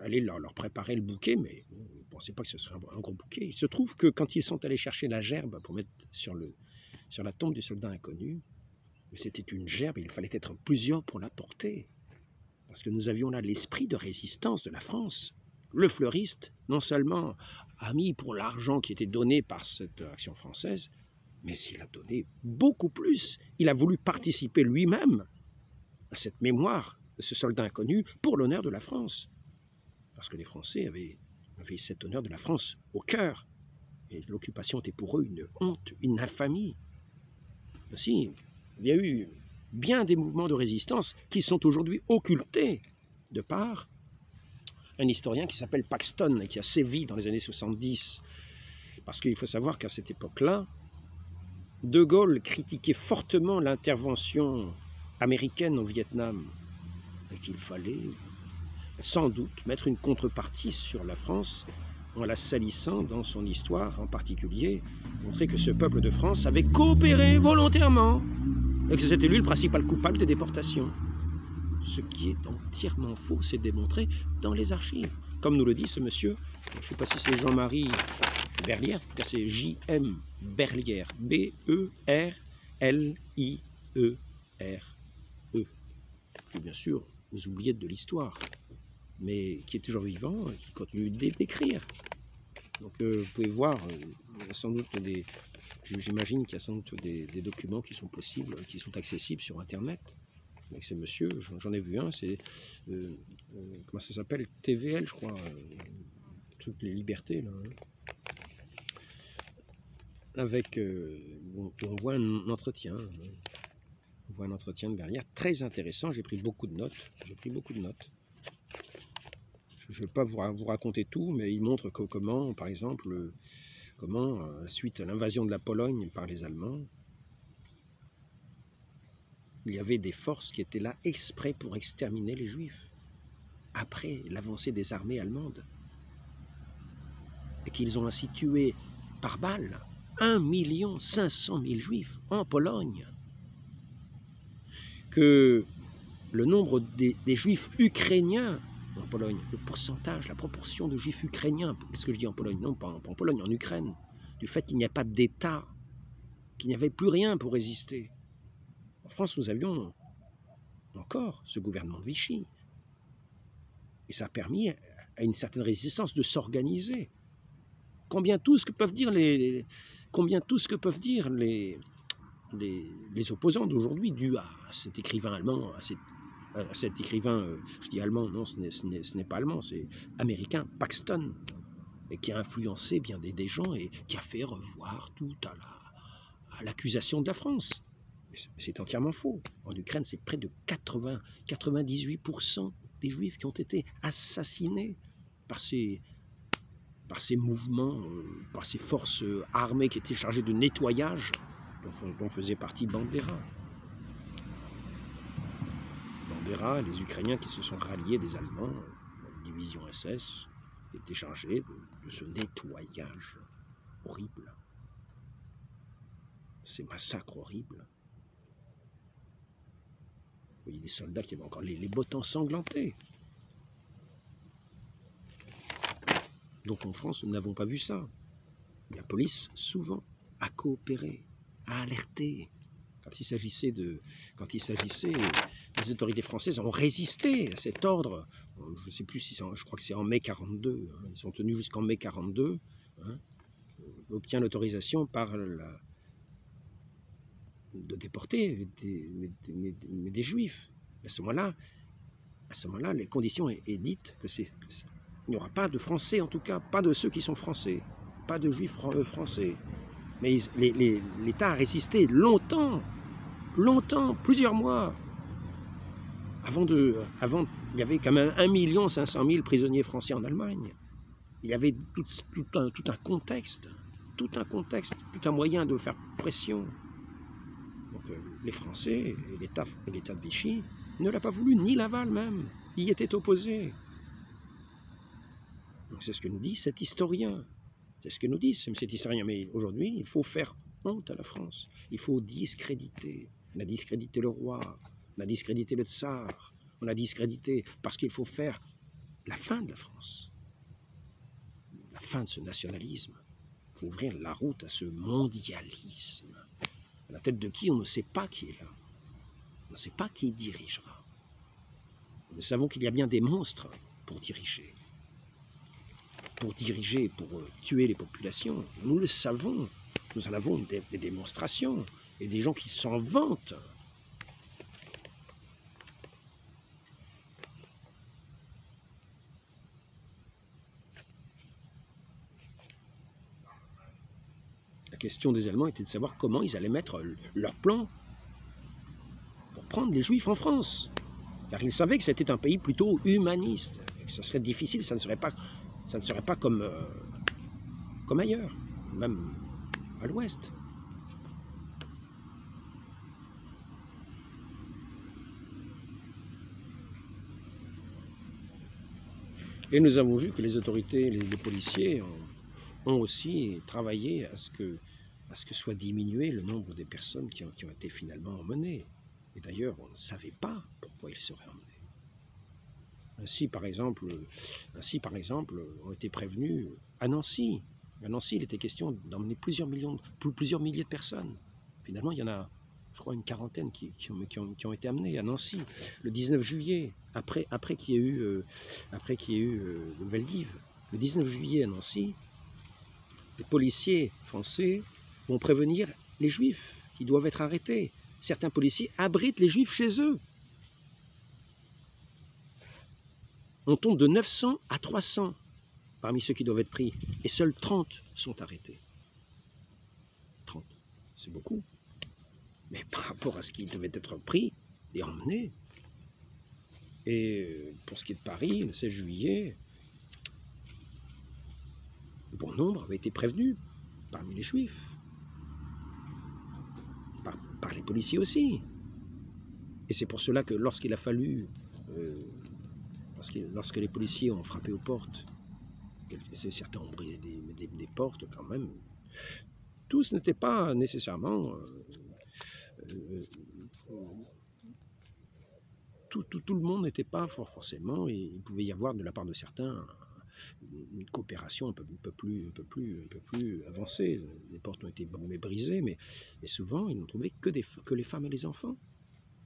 allait leur préparer le bouquet, mais ils ne pensaient pas que ce serait un gros bouquet. Il se trouve que quand ils sont allés chercher la gerbe pour mettre sur la tombe du soldat inconnu, c'était une gerbe, il fallait être plusieurs pour la porter. Parce que nous avions là l'esprit de résistance de la France. Le fleuriste, non seulement a mis pour l'argent qui était donné par cette action française, mais il a donné beaucoup plus. Il a voulu participer lui-même à cette mémoire de ce soldat inconnu pour l'honneur de la France. Parce que les Français avaient cet honneur de la France au cœur. Et l'occupation était pour eux une honte, une infamie. Ainsi, il y a eu bien des mouvements de résistance qui sont aujourd'hui occultés de par un historien qui s'appelle Paxton et qui a sévi dans les années 70. Parce qu'il faut savoir qu'à cette époque-là, De Gaulle critiquait fortement l'intervention américaine au Vietnam et qu'il fallait sans doute mettre une contrepartie sur la France en la salissant dans son histoire en particulier, montrer que ce peuple de France avait coopéré volontairement et que c'était lui le principal coupable des déportations. Ce qui est entièrement faux, c'est démontré dans les archives. Comme nous le dit ce monsieur, je ne sais pas si c'est Jean-Marie Berlière, car c'est J.M. Berlière, B-E-R-L-I-E-R-E. Puis bien sûr, vous oubliez de l'histoire, mais qui est toujours vivant et qui continue d'écrire. Donc vous pouvez voir, il y a sans doute j'imagine qu'il y a sans doute des documents qui sont possibles, qui sont accessibles sur Internet. Avec ces monsieur, j'en ai vu un, c'est, comment ça s'appelle, TVL je crois, toutes les libertés là. Hein. Avec, on voit un entretien, on voit un entretien de Berlière très intéressant, j'ai pris beaucoup de notes, Je ne vais pas vous raconter tout, mais il montre comment, par exemple, suite à l'invasion de la Pologne par les Allemands, il y avait des forces qui étaient là exprès pour exterminer les Juifs, après l'avancée des armées allemandes. Et qu'ils ont ainsi tué par balle 1 500 000 Juifs en Pologne. Que le nombre des Juifs ukrainiens en Pologne, le pourcentage, la proportion de juifs ukrainiens, qu'est-ce que je dis en Pologne? Non, pas en Pologne, en Ukraine, du fait qu'il n'y a pas d'État, qu'il n'y avait plus rien pour résister. En France, nous avions encore ce gouvernement de Vichy. Et ça a permis à une certaine résistance de s'organiser. Combien tout ce que peuvent dire les opposants d'aujourd'hui, dû à cet écrivain allemand, à cet écrivain, je dis allemand, non, ce n'est pas allemand, c'est américain, Paxton, et qui a influencé bien des gens et qui a fait revoir tout à l'accusation de la France. C'est entièrement faux. En Ukraine, c'est près de 98% des Juifs qui ont été assassinés par ces mouvements, par ces forces armées qui étaient chargées de nettoyage, dont faisait partie Bandera. Bandera, les Ukrainiens qui se sont ralliés des Allemands, la division SS, qui étaient chargés de ce nettoyage horrible. Ces massacres horribles. Vous voyez des soldats qui avaient encore les bottes ensanglantées. Donc en France, nous n'avons pas vu ça. La police, souvent, a coopéré, a alerté. Quand il s'agissait, les autorités françaises ont résisté à cet ordre. Je ne sais plus si je crois que c'est en mai 42. Hein, ils sont tenus jusqu'en mai 42. Hein, obtient l'autorisation de déporter des Juifs. À ce moment-là, les conditions est dites que il n'y aura pas de Français, en tout cas, pas de ceux qui sont Français, pas de Juifs français. Mais l'État a résisté longtemps, plusieurs mois. Il y avait quand même 1 500 000 prisonniers français en Allemagne. Il y avait tout un contexte, tout un moyen de faire pression. Donc les Français et l'État de Vichy ne l'a pas voulu, ni Laval même, y était opposé. Donc c'est ce que nous dit cet historien. C'est ce que nous dit cet historien. Mais aujourd'hui, il faut faire honte à la France. Il faut discréditer. On a discrédité le roi, on a discrédité le tsar, on a discrédité parce qu'il faut faire la fin de la France. La fin de ce nationalisme. Il faut ouvrir la route à ce mondialisme. À la tête de qui on ne sait pas qui est là. On ne sait pas qui dirigera. Nous savons qu'il y a bien des monstres pour diriger. Pour tuer les populations. Nous le savons. Nous en avons des démonstrations. Et des gens qui s'en vantent. La question des Allemands était de savoir comment ils allaient mettre leur plan pour prendre les Juifs en France. Car ils savaient que c'était un pays plutôt humaniste. Et que ce serait difficile, ça ne serait pas comme ailleurs, même à l'ouest. Et nous avons vu que les autorités, les policiers ont aussi travaillé à ce que soit diminué le nombre des personnes qui ont été finalement emmenées. Et d'ailleurs, on ne savait pas pourquoi ils seraient emmenés. Ainsi, par exemple, ont été prévenus à Nancy. À Nancy, il était question d'emmener plusieurs milliers de personnes. Finalement, il y en a, je crois, une quarantaine qui ont été amenées à Nancy le 19 juillet, après qu'il y ait eu, le Veldiv. Le 19 juillet à Nancy, les policiers français vont prévenir les Juifs qui doivent être arrêtés. Certains policiers abritent les Juifs chez eux. On tombe de 900 à 300 parmi ceux qui doivent être pris, et seuls 30 sont arrêtés. 30, c'est beaucoup. Mais par rapport à ce qui devait être pris et emmené, et pour ce qui est de Paris, le 16 juillet, bon nombre avaient été prévenus parmi les Juifs, par les policiers aussi. Et c'est pour cela que lorsqu'il a fallu, lorsque les policiers ont frappé aux portes, certains ont brisé des portes quand même, tous n'étaient pas nécessairement tout le monde n'était pas forcément, et il pouvait y avoir de la part de certains une coopération un peu plus avancée. Les portes ont été brisées, mais souvent ils n'ont trouvé que les femmes et les enfants.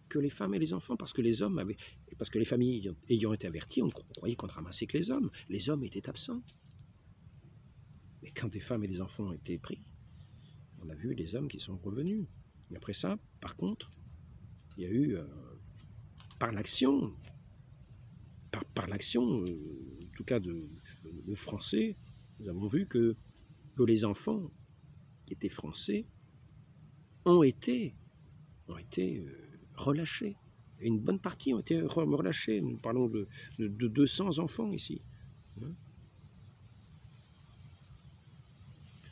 Que les femmes et les enfants, parce que les hommes avaient, parce que les familles ayant été averties, on croyait qu'on ne ramassait que les hommes. Les hommes étaient absents. Mais quand des femmes et des enfants ont été pris, on a vu les hommes qui sont revenus. Et après ça, par contre, il y a eu, par l'action, en tout cas de Français, nous avons vu que les enfants qui étaient français ont été relâchés. Et une bonne partie ont été relâchés. Nous parlons de 200 enfants ici. Donc,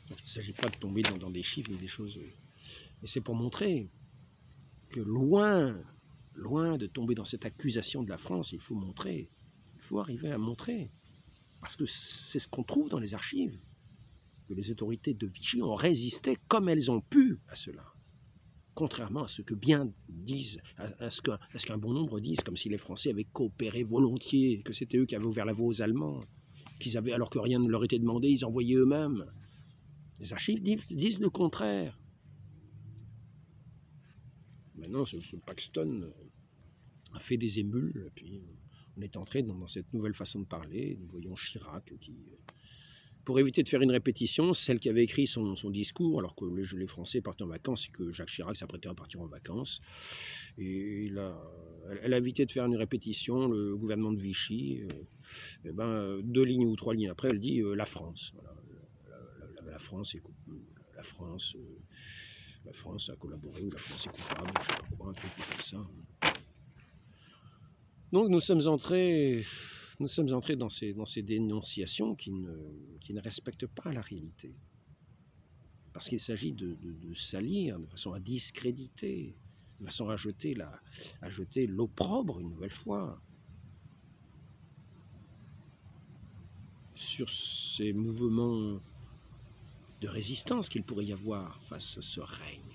il ne s'agit pas de tomber dans des chiffres ou des choses. Mais c'est pour montrer que loin de tomber dans cette accusation de la France, il faut arriver à montrer. Parce que c'est ce qu'on trouve dans les archives. Que les autorités de Vichy ont résisté comme elles ont pu à cela. Contrairement à ce que bien disent, à ce qu'un bon nombre disent, comme si les Français avaient coopéré volontiers, que c'était eux qui avaient ouvert la voie aux Allemands, alors que rien ne leur était demandé, ils envoyaient eux-mêmes. Les archives disent le contraire. Maintenant, ce Paxton a fait des émules, et puis on est entré dans cette nouvelle façon de parler. Nous voyons Chirac qui... Pour éviter de faire une répétition, celle qui avait écrit son discours, alors que les Français partaient en vacances et que Jacques Chirac s'apprêtait à partir en vacances, et elle a évité de faire une répétition, le gouvernement de Vichy, 2 lignes ou 3 lignes après, elle dit la France. Voilà, la France a collaboré, ou la France est coupable, je ne sais pas quoi, un truc comme ça. Donc nous sommes entrés dans ces dénonciations qui ne respectent pas la réalité. Parce qu'il s'agit de salir, de façon à discréditer, de façon à jeter l'opprobre une nouvelle fois sur ces mouvements de résistance qu'il pourrait y avoir face à ce règne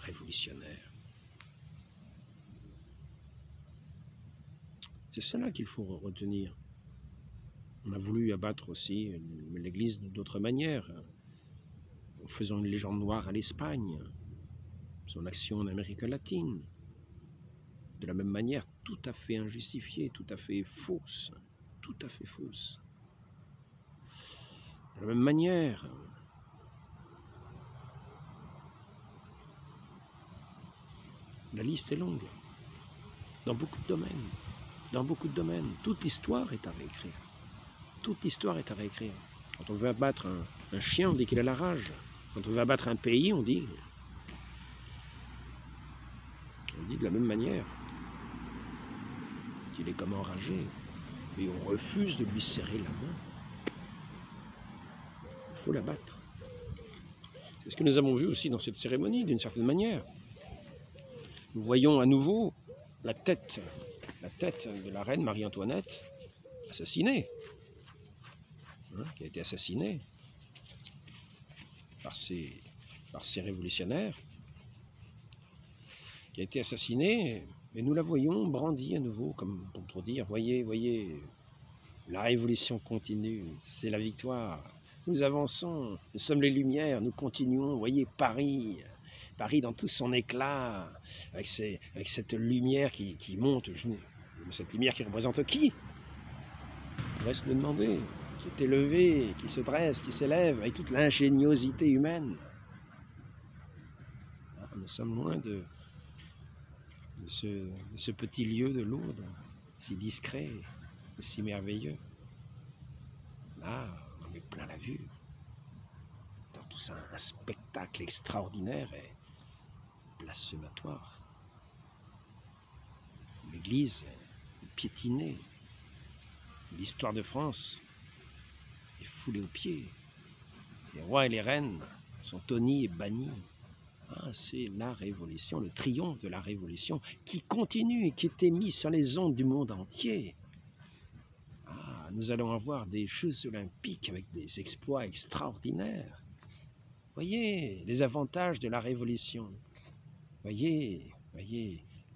révolutionnaire. C'est cela qu'il faut retenir. On a voulu abattre aussi l'Église d'autres manières, en faisant une légende noire à l'Espagne, son action en Amérique latine, de la même manière tout à fait injustifiée, tout à fait fausse, De la même manière, la liste est longue, dans beaucoup de domaines. Toute l'histoire est à réécrire. Quand on veut abattre un chien, on dit qu'il a la rage. Quand on veut abattre un pays, on dit de la même manière qu'il est comme enragé. Et on refuse de lui serrer la main. Il faut l'abattre. C'est ce que nous avons vu aussi dans cette cérémonie, d'une certaine manière. Nous voyons à nouveau la tête de la reine Marie-Antoinette assassinée, qui a été assassinée par ces révolutionnaires, qui a été assassinée, et nous la voyons brandie à nouveau, comme pour dire, voyez, la révolution continue, c'est la victoire, nous avançons, nous sommes les Lumières, nous continuons, voyez Paris dans tout son éclat, avec cette lumière qui monte, cette lumière qui représente qui? On va se le demander, qui est élevé, qui se dresse, qui s'élève, avec toute l'ingéniosité humaine. Nous sommes loin de ce petit lieu de Lourdes, si discret, si merveilleux. Là, on est plein la vue. Dans tout ça, un spectacle extraordinaire et blasphématoire. L'Église est piétinée. L'histoire de France est foulée aux pieds. Les rois et les reines sont honnis et bannis. C'est la révolution, le triomphe de la révolution qui continue et qui est émis sur les ondes du monde entier. Nous allons avoir des Jeux olympiques avec des exploits extraordinaires. Voyez les avantages de la révolution. Voyez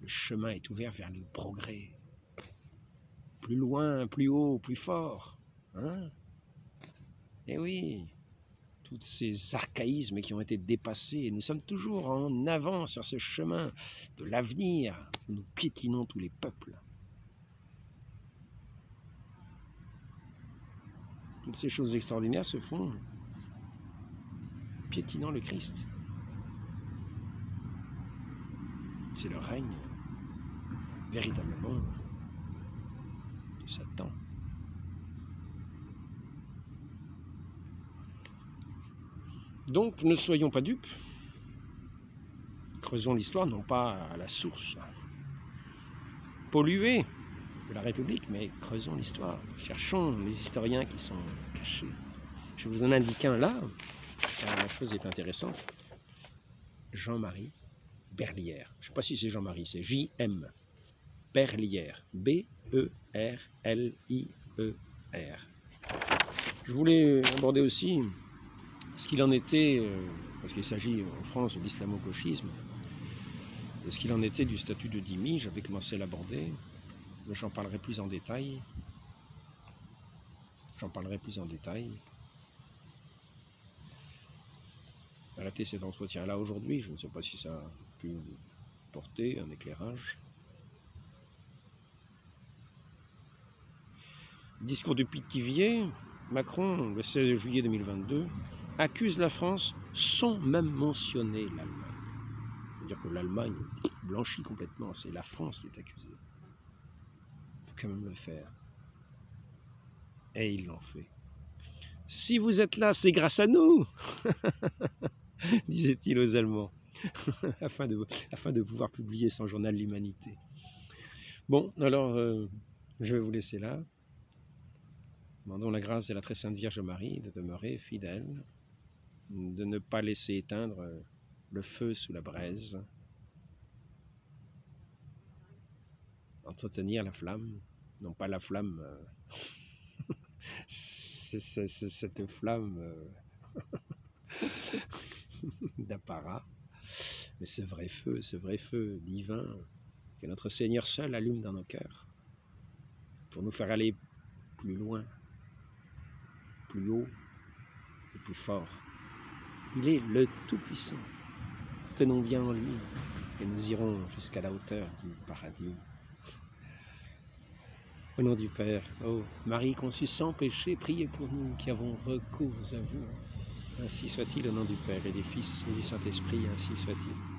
Le chemin est ouvert vers le progrès. Plus loin, plus haut, plus fort. Hein? Eh oui, tous ces archaïsmes qui ont été dépassés, nous sommes toujours en avant sur ce chemin de l'avenir. Nous piétinons tous les peuples. Toutes ces choses extraordinaires se font piétinant le Christ. C'est le règne, véritablement, de Satan. Donc, ne soyons pas dupes. Creusons l'histoire, non pas à la source polluée de la République, mais creusons l'histoire. Cherchons les historiens qui sont cachés. Je vous en indique un là, car la chose est intéressante. Jean-Marie Berlière. Je ne sais pas si c'est Jean-Marie, c'est J.M. Berlière. B-E-R-L-I-E-R. Je voulais aborder aussi ce qu'il en était, parce qu'il s'agit en France de l'islamo-gauchisme, de ce qu'il en était du statut de dhimmi. J'avais commencé à l'aborder, mais j'en parlerai plus en détail. Arrêtez cet entretien-là aujourd'hui, je ne sais pas si ça a pu porter un éclairage. Discours de Pithiviers, Macron, le 16 juillet 2022, accuse la France sans même mentionner l'Allemagne. C'est-à-dire que l'Allemagne blanchit complètement, c'est la France qui est accusée. Il faut quand même le faire. Et ils l'ont fait. Si vous êtes là, c'est grâce à nous, disait-il aux Allemands, afin de pouvoir publier son journal L'Humanité. Bon, alors, je vais vous laisser là. Demandons la grâce de la très sainte Vierge Marie de demeurer fidèle, de ne pas laisser éteindre le feu sous la braise, entretenir la flamme, non pas la flamme, cette flamme d'apparat, mais ce vrai feu divin que notre Seigneur seul allume dans nos cœurs, pour nous faire aller plus loin, plus haut et plus fort. Il est le Tout-Puissant. Tenons bien en lui et nous irons jusqu'à la hauteur du paradis. Au nom du Père, ô Marie conçue sans péché, priez pour nous qui avons recours à vous. Ainsi soit-il, au nom du Père et du Fils et du Saint-Esprit, ainsi soit-il.